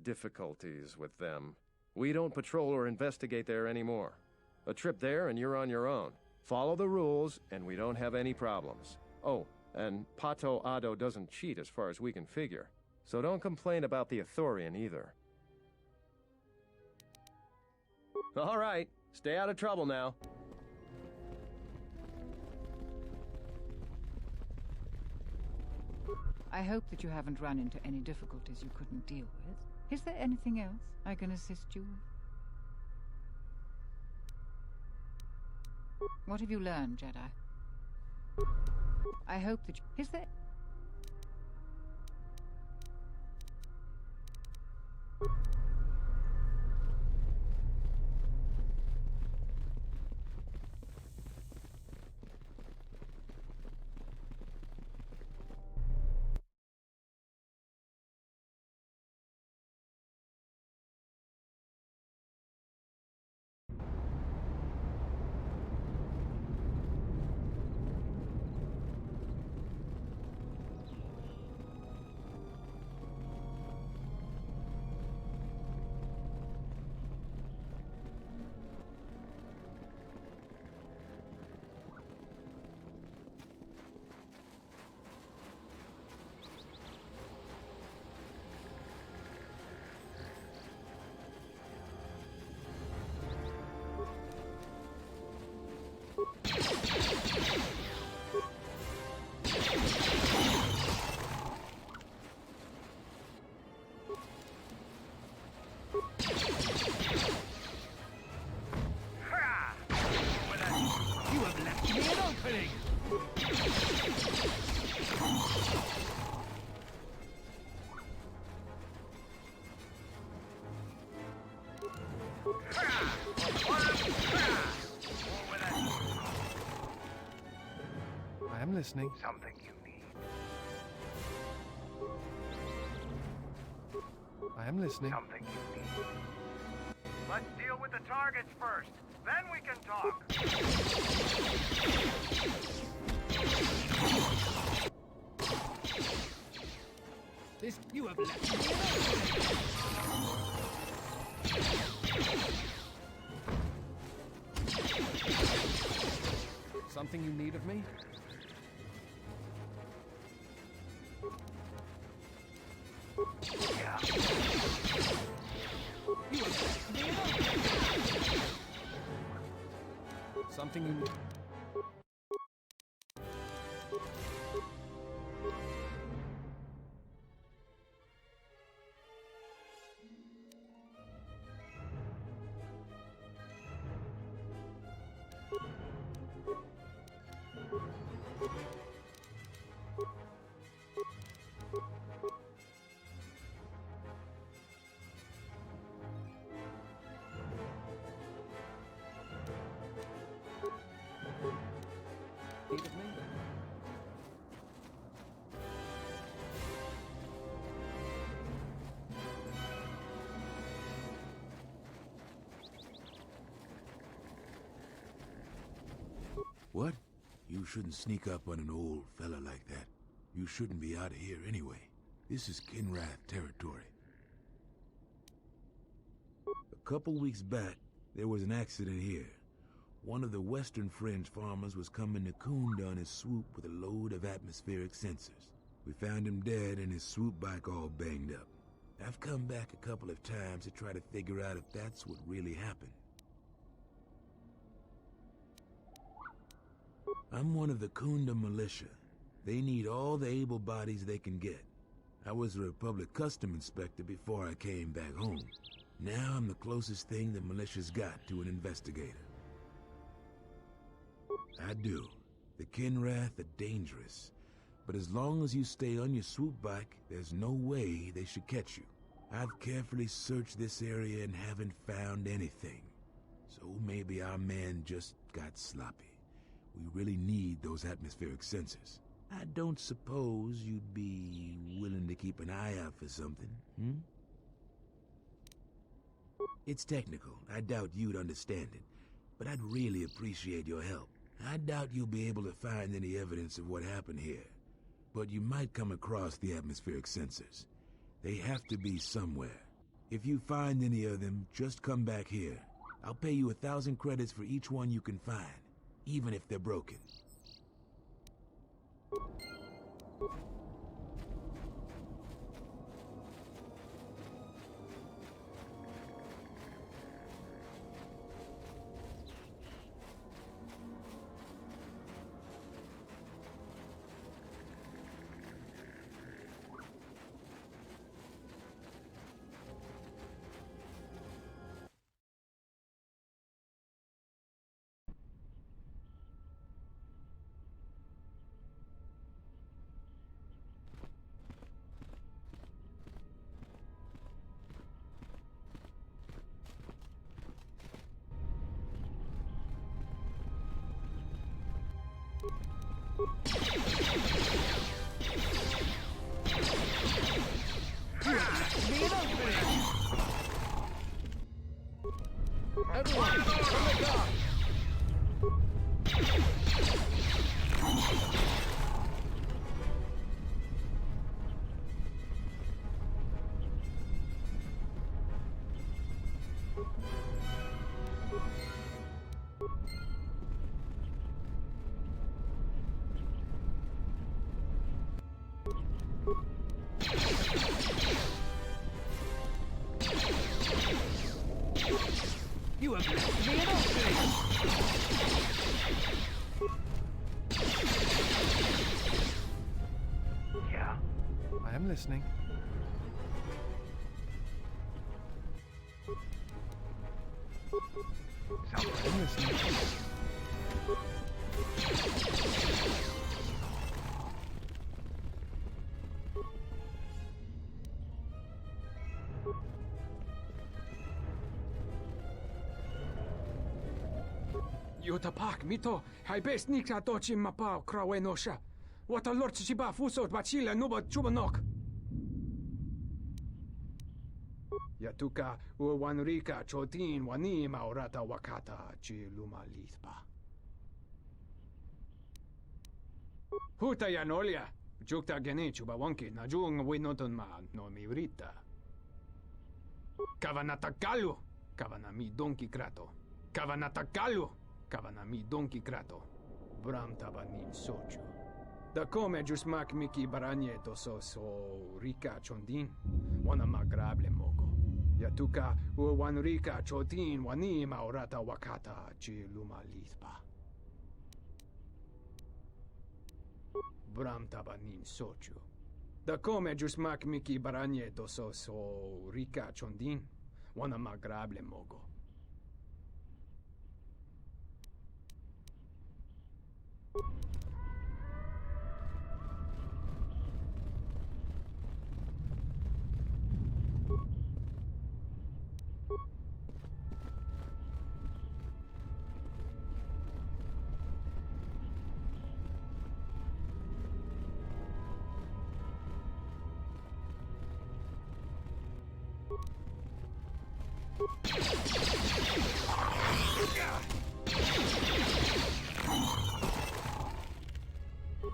difficulties with them. We don't patrol or investigate there anymore. A trip there and you're on your own. Follow the rules and we don't have any problems. Oh, and Pato Ado doesn't cheat as far as we can figure. So don't complain about the Ithorian either. All right, stay out of trouble now. I hope that you haven't run into any difficulties you couldn't deal with. Is there anything else I can assist you with? What have you learned, Jedi? I hope that you... Is there... I am listening. Something you need. I am listening. Something you need. Let's deal with the targets first. Then we can talk. This you have left me alone. Something you need of me? Yeah. You have left me alone. Something you need. Need of me? What? You shouldn't sneak up on an old fella like that. You shouldn't be out of here anyway. This is Kinrath territory. A couple weeks back, there was an accident here. One of the Western Fringe farmers was coming to Kunda on his swoop with a load of atmospheric sensors. We found him dead and his swoop bike all banged up. I've come back a couple of times to try to figure out if that's what really happened. I'm one of the Kunda militia. They need all the able bodies they can get. I was a Republic custom inspector before I came back home. Now I'm the closest thing the militia's got to an investigator. I do. The Kinrath are dangerous. But as long as you stay on your swoop bike, there's no way they should catch you. I've carefully searched this area and haven't found anything. So maybe our man just got sloppy. We really need those atmospheric sensors. I don't suppose you'd be willing to keep an eye out for something, hmm? It's technical. I doubt you'd understand it. But I'd really appreciate your help. I doubt you'll be able to find any evidence of what happened here. But you might come across the atmospheric sensors. They have to be somewhere. If you find any of them, just come back here. I'll pay you 1,000 credits for each one you can find, even if they're broken. Everyone, on the guard! You have left me an opening! Yeah? I am listening. Sounds I am listening. Yutapak mito, hai best nika tochi mapao krawe nosha. What a lord chiba fusot bachila nuba chubanok. Yatuka Uwanrika Chotin Wanima Orata Wakata Chiluma Lithpa. Huta Yanolia, Jukta Genichuba Wonki, Najung Winoton Ma no Mivrita. Kavanatakalu, Kavanami Donki Krato. Kavanatakalu, Kavanami Donki Krato. Bram Tabanin Socho. Da come Jusmak Miki Baranye Doso So Rika Chondin, Wana Magrable Mogo. Yatuka Uwanrika Chotin Wanima Orata Wakata Chiluma Lithpa. Bram Tabanin Socho. Da come Jusmak Miki Baranye Doso So Rika Chondin, Wana Magrable Mogo.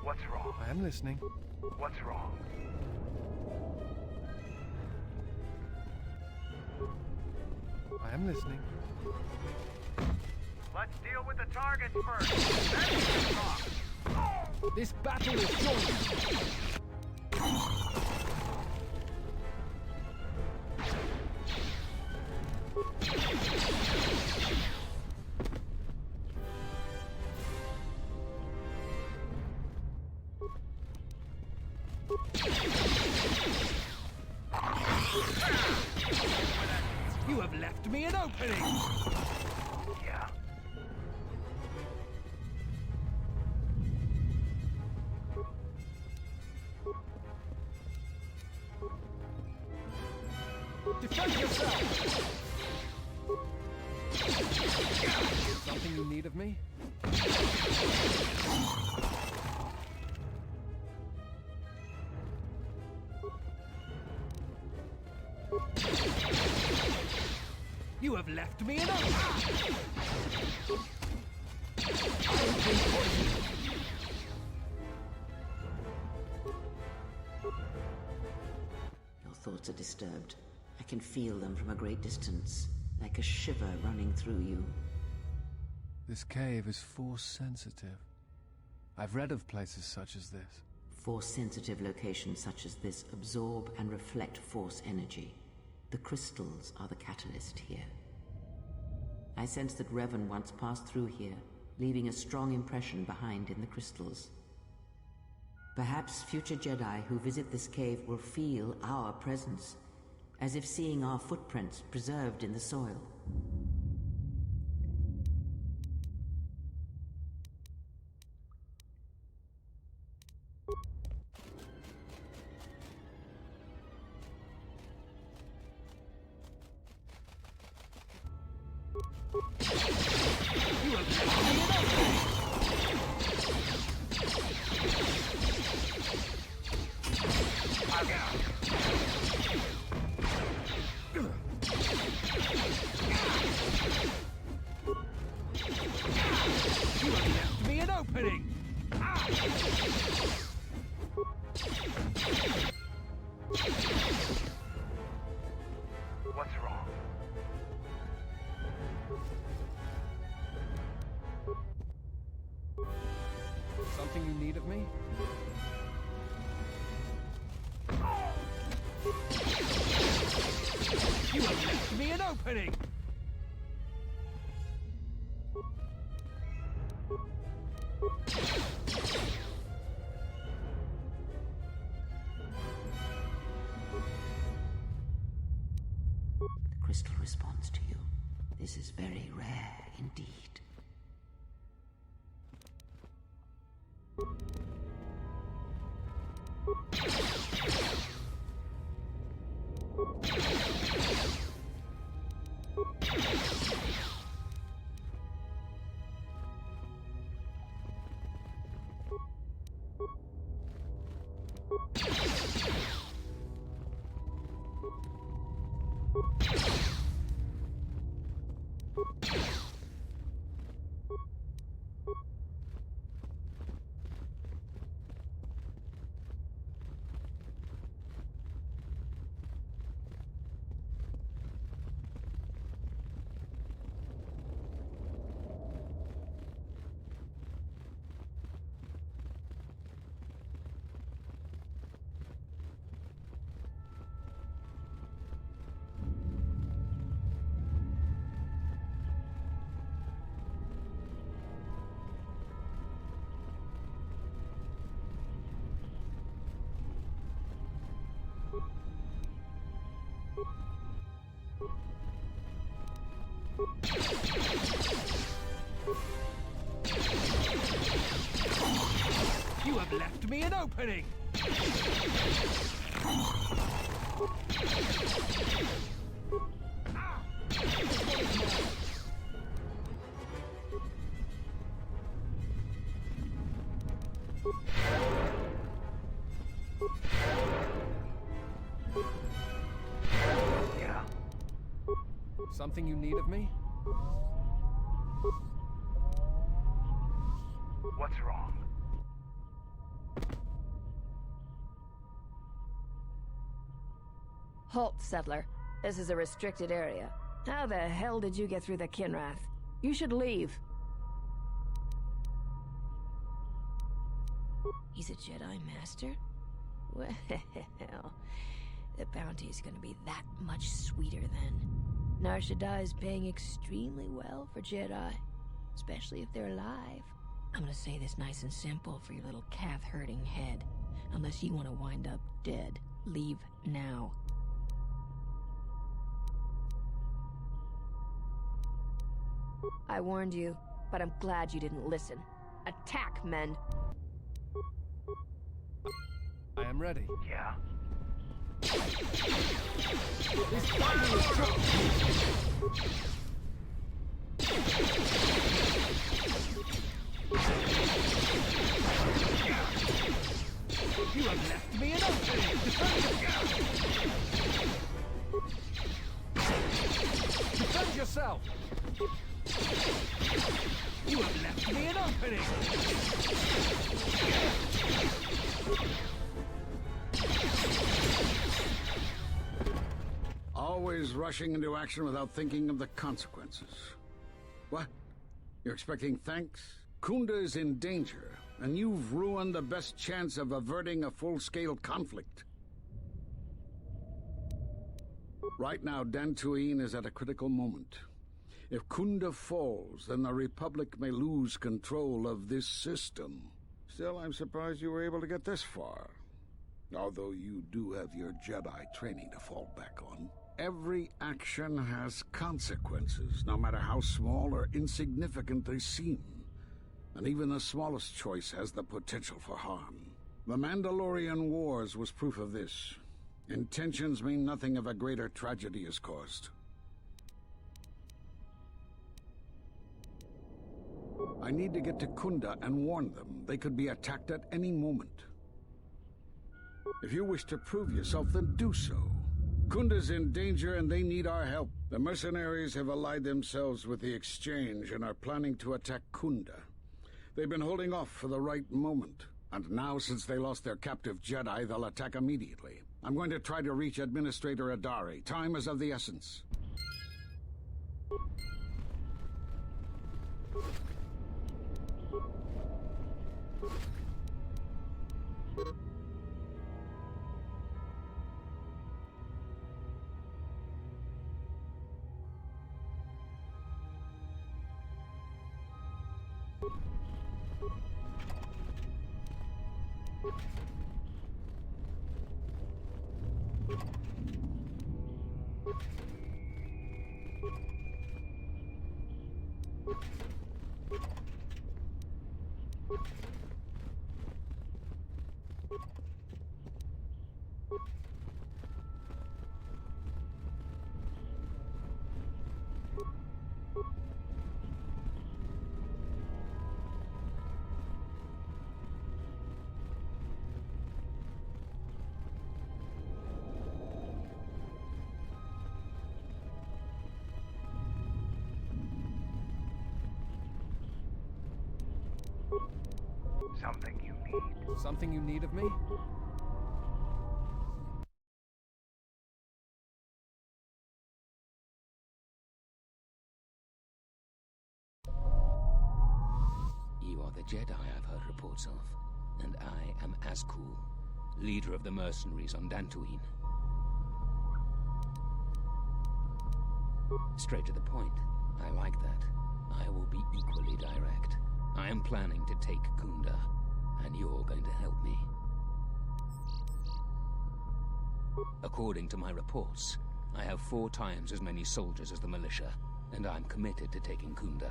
What's wrong? I am listening. What's wrong? I am listening. Let's deal with the targets first. Then we can talk. This battle is joint. You have left me an opening! Yeah. Defend yourself! Something you need of me? You have left me an opening! Your thoughts are disturbed. I can feel them from a great distance, like a shiver running through you. This cave is force-sensitive. I've read of places such as this. Force-sensitive locations such as this absorb and reflect force energy. The crystals are the catalyst here. I sense that Revan once passed through here, leaving a strong impression behind in the crystals. Perhaps future Jedi who visit this cave will feel our presence, as if seeing our footprints preserved in the soil. What's wrong? Something you need of me? You have left me an opening! The crystal responds to you. This is very rare indeed. You have left me an opening! Yeah. Something you need of me? What's wrong? Halt, settler. This is a restricted area. How the hell did you get through the Kinrath? You should leave. He's a Jedi Master? Well, the bounty's gonna be that much sweeter then. Nar Shaddai's paying extremely well for Jedi, especially if they're alive. I'm gonna say this nice and simple for your little calf-hurting head. Unless you want to wind up dead, leave now. I warned you, but I'm glad you didn't listen. Attack, men! I am ready. Yeah. This fighting is You have left me an opening! Defend yourself! You have left me an opening! Always rushing into action without thinking of the consequences. What? You're expecting thanks? Kunda is in danger, and you've ruined the best chance of averting a full-scale conflict. Right now, Dantooine is at a critical moment. If Kunda falls, then the Republic may lose control of this system. Still, I'm surprised you were able to get this far. Although you do have your Jedi training to fall back on. Every action has consequences, no matter how small or insignificant they seem. And even the smallest choice has the potential for harm. The Mandalorian Wars was proof of this. Intentions mean nothing if a greater tragedy is caused. I need to get to Kunda and warn them. They could be attacked at any moment. If you wish to prove yourself, then do so. Kunda's in danger and they need our help. The mercenaries have allied themselves with the Exchange and are planning to attack Kunda. They've been holding off for the right moment. And now, since they lost their captive Jedi, they'll attack immediately. I'm going to try to reach Administrator Adari. Time is of the essence. something you need. Something you need of me? You are the Jedi I've heard reports of, and I am Azkul, leader of the mercenaries on Dantooine. Straight to the point. I like that. I will be equally direct. I am planning to take Kunda, and you're going to help me. According to my reports, I have 4 times as many soldiers as the militia, and I'm committed to taking Kunda.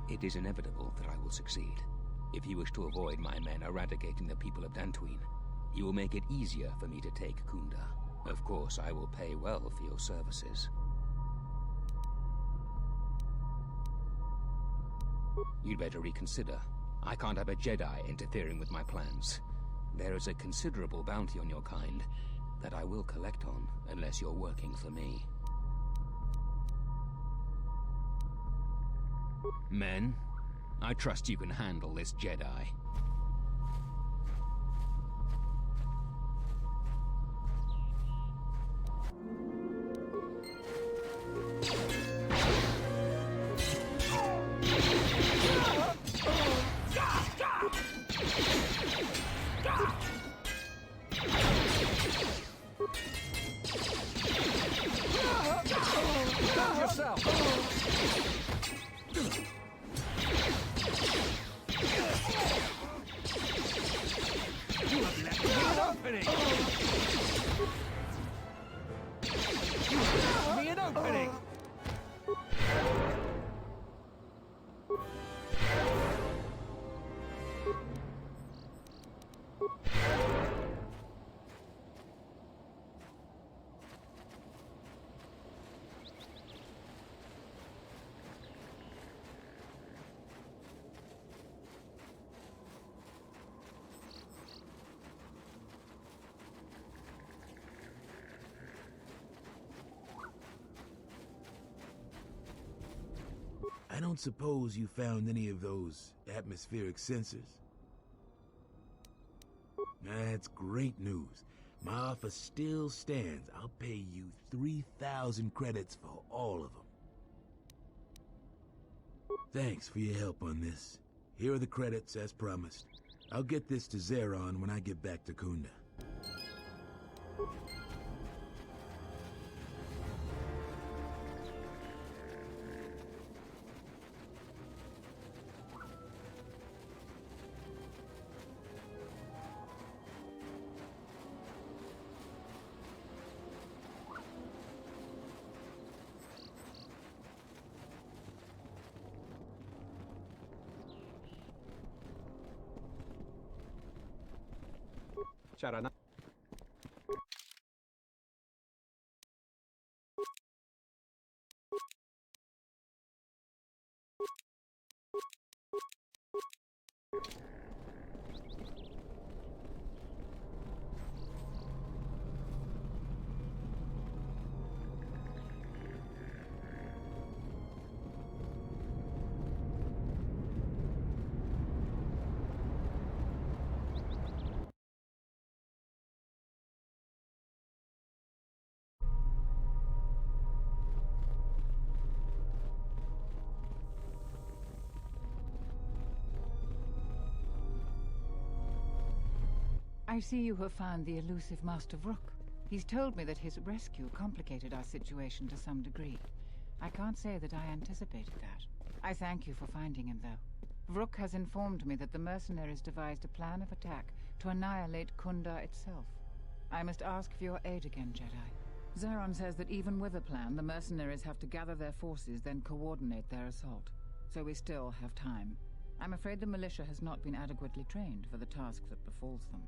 It is inevitable that I will succeed. If you wish to avoid my men eradicating the people of Dantooine, you will make it easier for me to take Kunda. Of course, I will pay well for your services. You'd better reconsider. I can't have a Jedi interfering with my plans. There is a considerable bounty on your kind that I will collect on unless you're working for me. Men, I trust you can handle this Jedi. I don't suppose you found any of those atmospheric sensors? That's great news. My offer still stands. I'll pay you 3,000 credits for all of them. Thanks for your help on this. Here are the credits, as promised. I'll get this to Zeron when I get back to Kunda. Charana. I see you have found the elusive Master Vrook. He's told me that his rescue complicated our situation to some degree. I can't say that I anticipated that. I thank you for finding him, though. Vrook has informed me that the mercenaries devised a plan of attack to annihilate Kunda itself. I must ask for your aid again, Jedi. Zeron says that even with a plan, the mercenaries have to gather their forces, then coordinate their assault. So we still have time. I'm afraid the militia has not been adequately trained for the task that befalls them.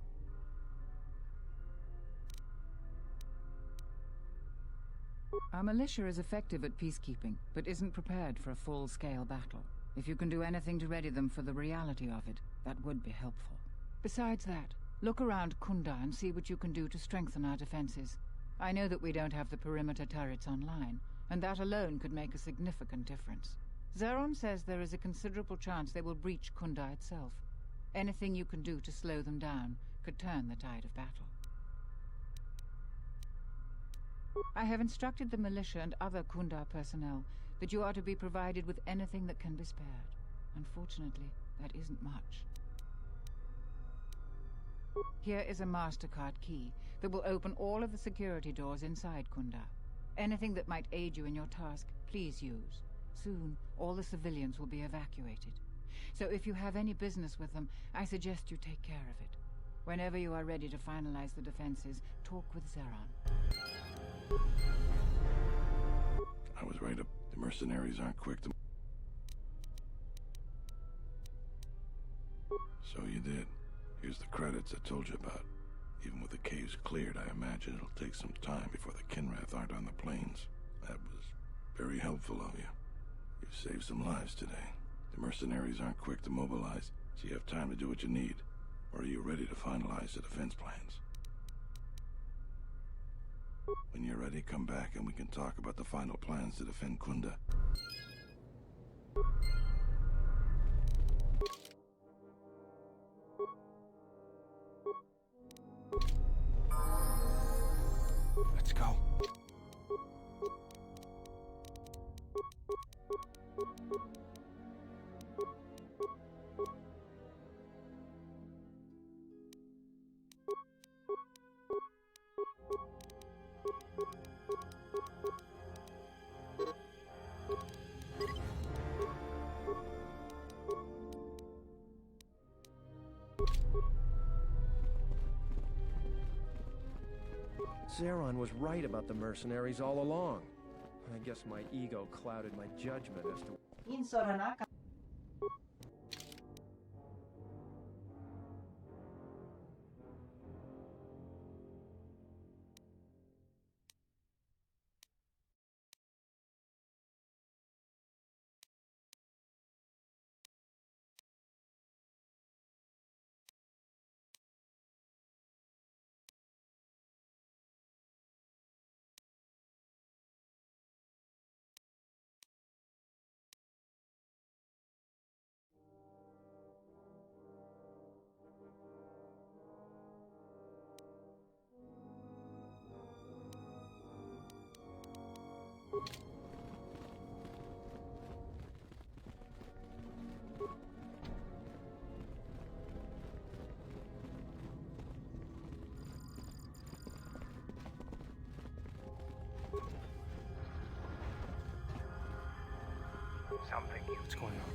Our militia is effective at peacekeeping, but isn't prepared for a full-scale battle. If you can do anything to ready them for the reality of it, that would be helpful. Besides that, look around Kunda and see what you can do to strengthen our defenses. I know that we don't have the perimeter turrets online, and that alone could make a significant difference. Zeron says there is a considerable chance they will breach Kunda itself. Anything you can do to slow them down could turn the tide of battle. I have instructed the militia and other Kundar personnel that you are to be provided with anything that can be spared. Unfortunately, that isn't much. Here is a MasterCard key that will open all of the security doors inside Kundar. Anything that might aid you in your task, please use. Soon, all the civilians will be evacuated. So if you have any business with them, I suggest you take care of it. Whenever you are ready to finalize the defenses, talk with Zeron. I was right. The mercenaries aren't quick to... So you did. Here's the credits I told you about. Even with the caves cleared, I imagine it'll take some time before the Kinrath aren't on the plains. That was very helpful of you. You've saved some lives today. The mercenaries aren't quick to mobilize, so you have time to do what you need. Or are you ready to finalize the defense plans? When you're ready, come back and we can talk about the final plans to defend Kunda. Let's go. Zeron was right about the mercenaries all along. I guess my ego clouded my judgment as to... Something you What's going on?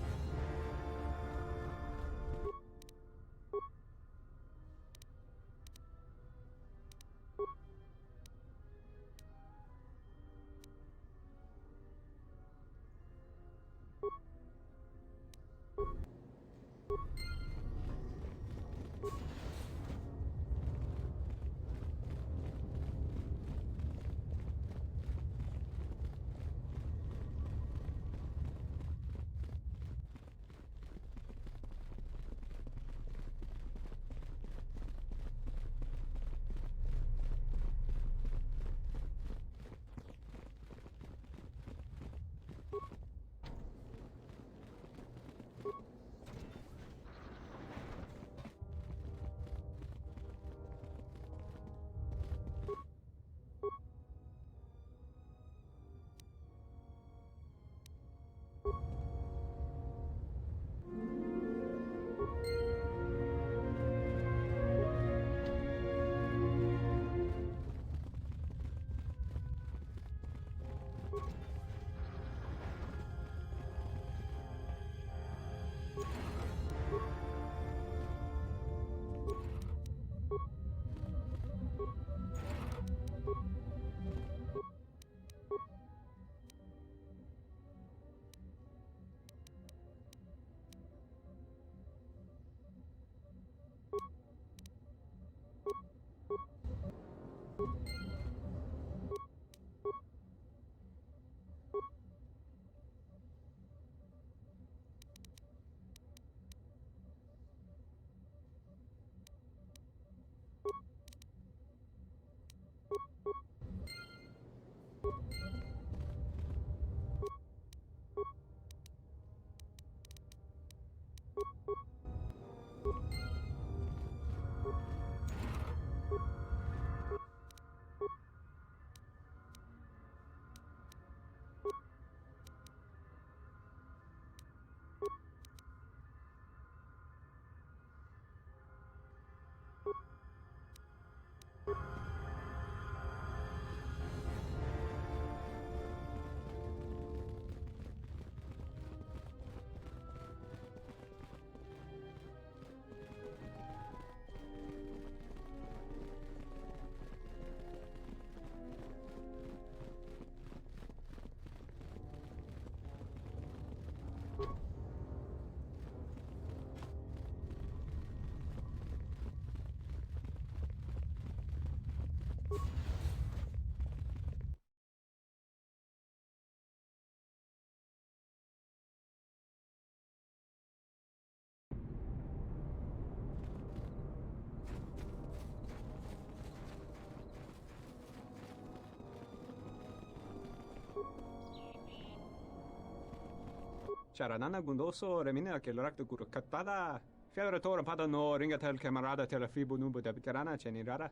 Charanana gundoso remina che l'orak de guru katada. Fiadoratore pada no ringatel camarada te la fibu nubu de veterana cenirara.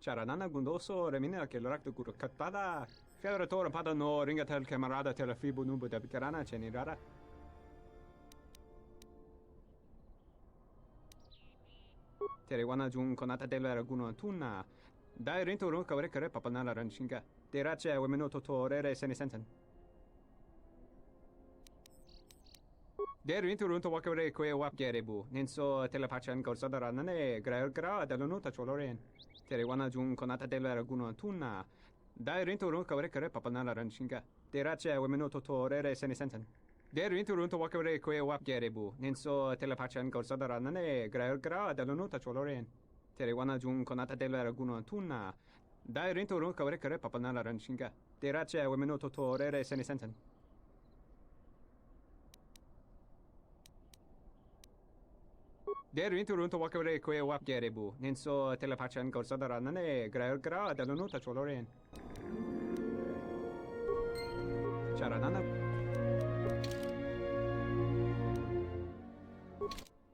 Charanana gundoso remina che l'orak de guru katada. Fiadoratore pada no ringatel camarada te la fibu nubu de veterana cenirara. Terewana jung konata della raguno tunna. Dai rinto ron kawre kare papanala ranshinga. Terace wemeno totorere senisensen. Der rinto ron to wakawre kwe wap gerebu. Nenso telepachan korsada nane gra dall'onuta choloren. Terewana jung konata della raguno tunna. Dai rinto ron kawre kare papanala ranshinga. Terace wemeno totorere senisensen. Der rinto ron to wakawre kwe wap gerebu. Nenso telepachan korsada nane gra dall'onuta choloren. Terewana jung konata della raguno tunna. Dai rinto ron kawre kare papanala ranshinga. Terace wemeno totorere senisensen. Der rinto ron to wakawre kwe wap gerebu. Nenso telepachan korsada nane gra dall'onuta choloren. Charanana.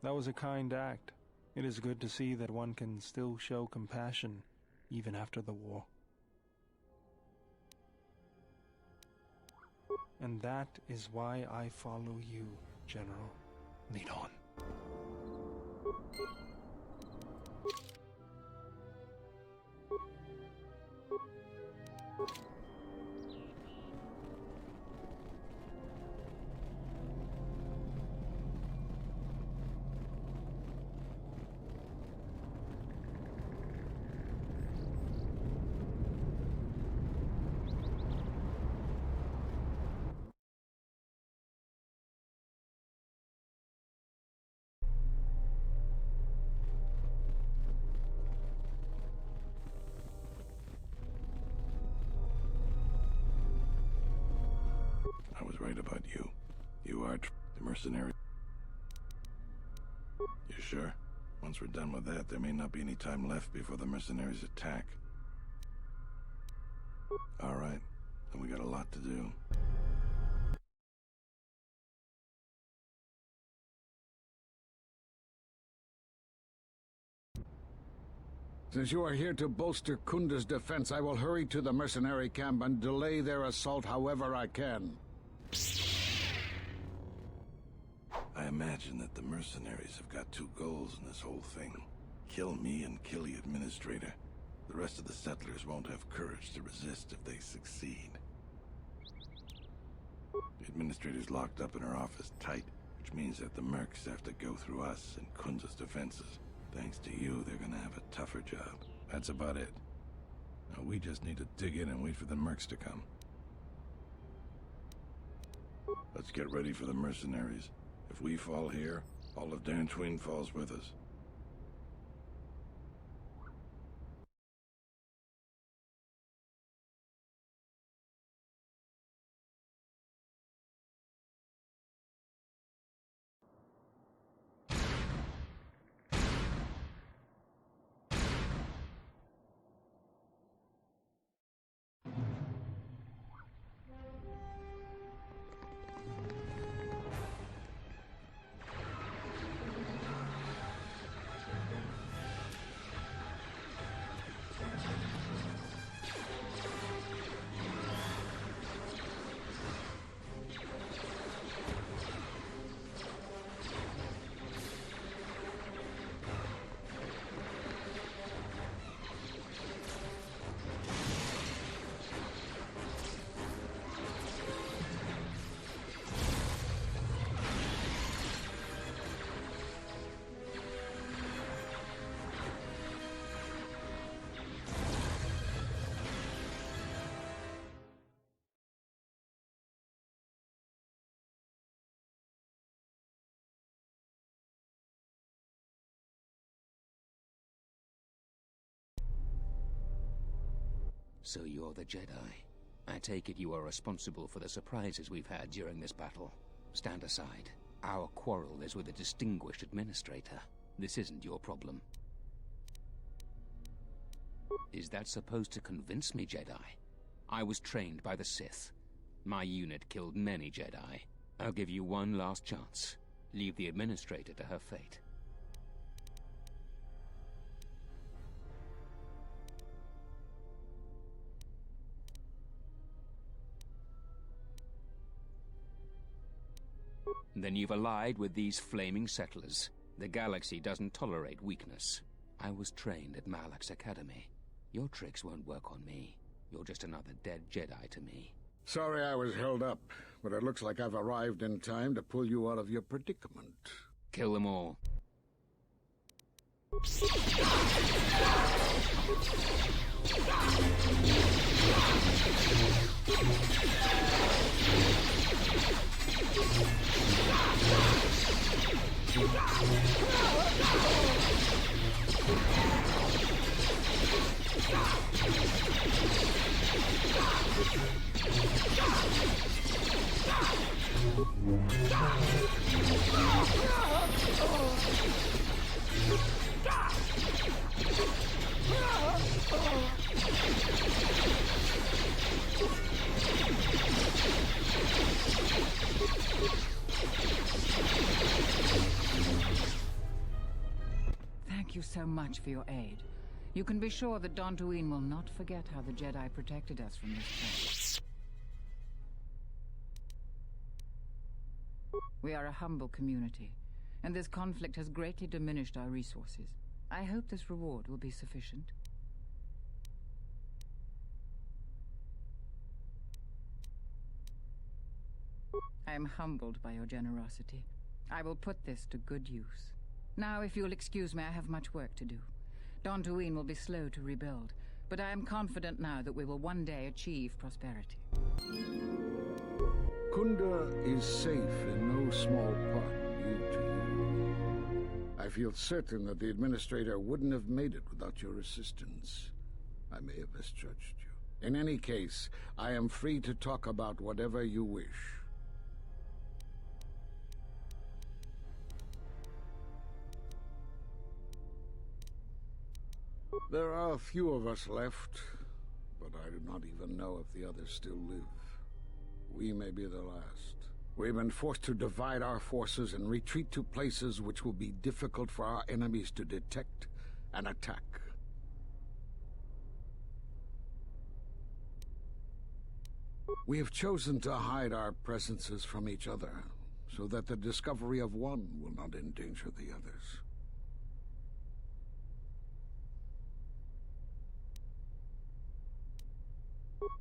That was a kind act. It is good to see that one can still show compassion, even after the war. And that is why I follow you, General. Lead on. I was right about you. You are the mercenary. You sure? Once we're done with that, there may not be any time left before the mercenaries attack. All right. Then we got a lot to do. Since you are here to bolster Kunda's defense, I will hurry to the mercenary camp and delay their assault however I can. I imagine that the mercenaries have got two goals in this whole thing. Kill me and kill the administrator. The rest of the settlers won't have courage to resist if they succeed. The administrator's locked up in her office tight, which means that the mercs have to go through us and Kunda's defenses. Thanks to you, they're gonna have a tougher job. That's about it. Now we just need to dig in and wait for the mercs to come. Let's get ready for the mercenaries. If we fall here, all of Dantooine falls with us. So you're the Jedi. I take it you are responsible for the surprises we've had during this battle. Stand aside. Our quarrel is with a distinguished administrator. This isn't your problem. Is that supposed to convince me, Jedi? I was trained by the Sith. My unit killed many Jedi. I'll give you one last chance. Leave the Administrator to her fate. Then you've allied with these flaming settlers. The galaxy doesn't tolerate weakness. I was trained at Malak's Academy. Your tricks won't work on me. You're just another dead Jedi to me. Sorry I was held up, but it looks like I've arrived in time to pull you out of your predicament. Kill them all. Thank you so much for your aid. You can be sure that Dantooine will not forget how the Jedi protected us from this place. We are a humble community, and this conflict has greatly diminished our resources. I hope this reward will be sufficient. I am humbled by your generosity. I will put this to good use. Now, if you'll excuse me, I have much work to do. Dantooine will be slow to rebuild, but I am confident now that we will one day achieve prosperity. Kunda is safe in no small part due to you. I feel certain that the Administrator wouldn't have made it without your assistance. I may have misjudged you. In any case, I am free to talk about whatever you wish. There are a few of us left, but I do not even know if the others still live. We may be the last. We've been forced to divide our forces and retreat to places which will be difficult for our enemies to detect and attack. We have chosen to hide our presences from each other, so that the discovery of one will not endanger the others.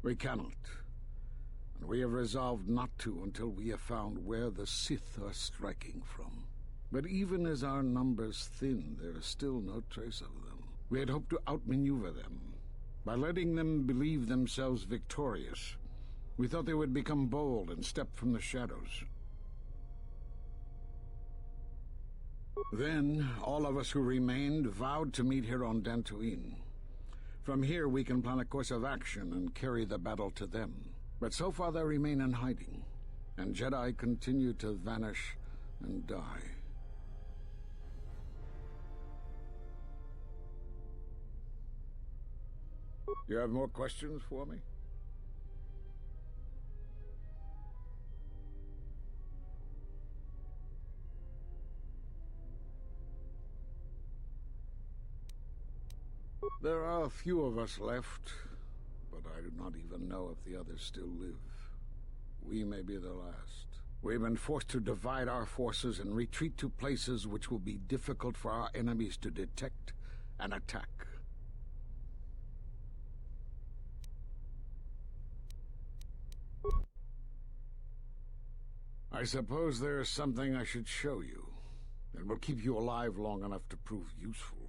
We cannot. And we have resolved not to until we have found where the Sith are striking from. But even as our numbers thin, there is still no trace of them. We had hoped to outmaneuver them. By letting them believe themselves victorious, we thought they would become bold and step from the shadows. Then, all of us who remained vowed to meet here on Dantooine. From here, we can plan a course of action and carry the battle to them. But so far, they remain in hiding, and Jedi continue to vanish and die. You have more questions for me? There are a few of us left, but I do not even know if the others still live. We may be the last. We've been forced to divide our forces and retreat to places which will be difficult for our enemies to detect and attack. I suppose there is something I should show you that will keep you alive long enough to prove useful.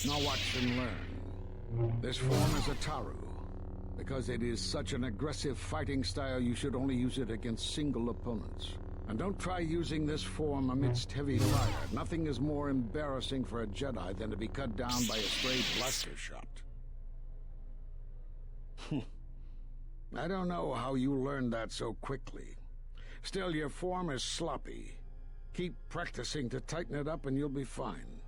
Now watch and learn. This form is a Taru. Because it is such an aggressive fighting style, you should only use it against single opponents. And don't try using this form amidst heavy fire. Nothing is more embarrassing for a Jedi than to be cut down by a stray blaster shot. I don't know how you learned that so quickly. Still, your form is sloppy. Keep practicing to tighten it up and you'll be fine.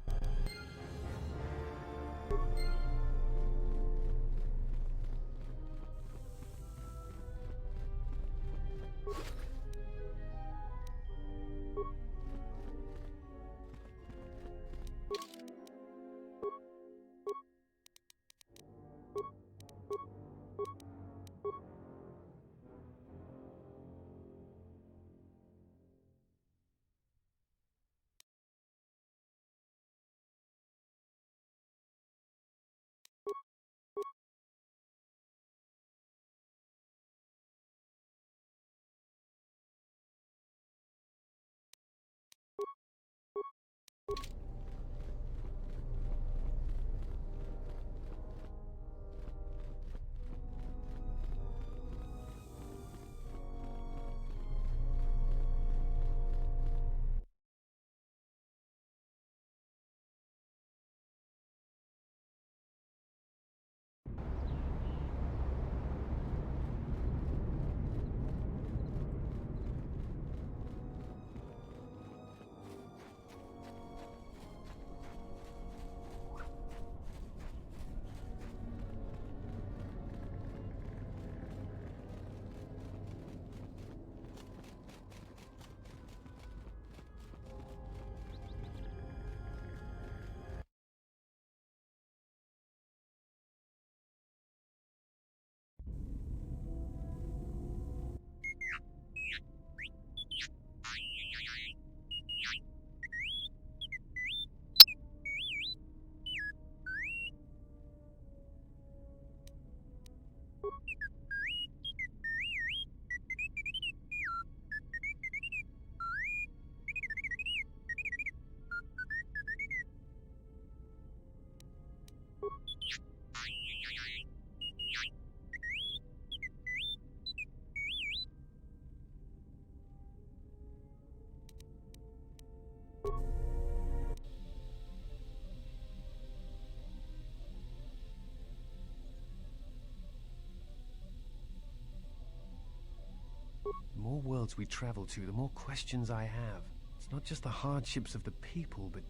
The more worlds we travel to, the more questions I have. It's not just the hardships of the people, but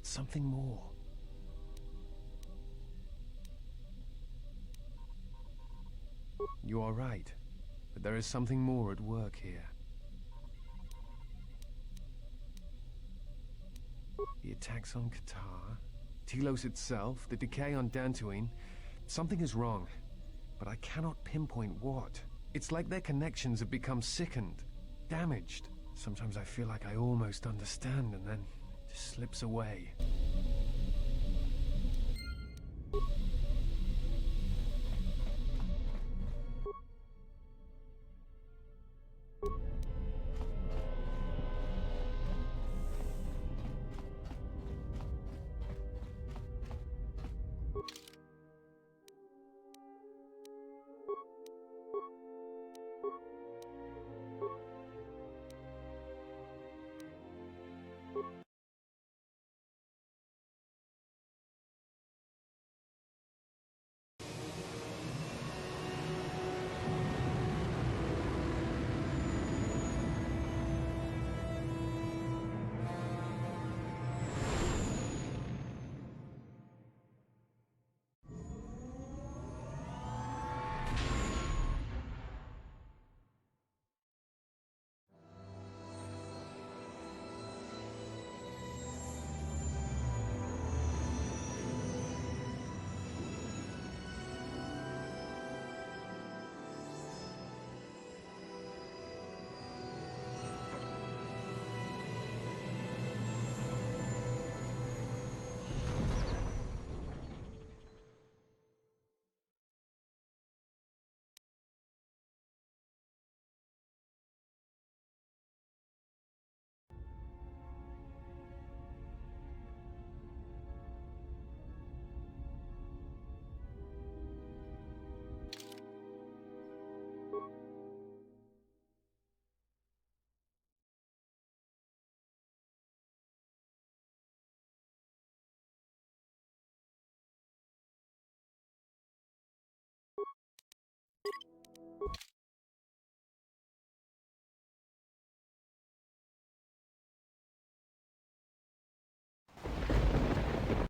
something more. You are right, but there is something more at work here. The attacks on Qatar, Telos itself, the decay on Dantooine. Something is wrong, but I cannot pinpoint what. It's like their connections have become sickened, damaged. Sometimes I feel like I almost understand, and then it just slips away.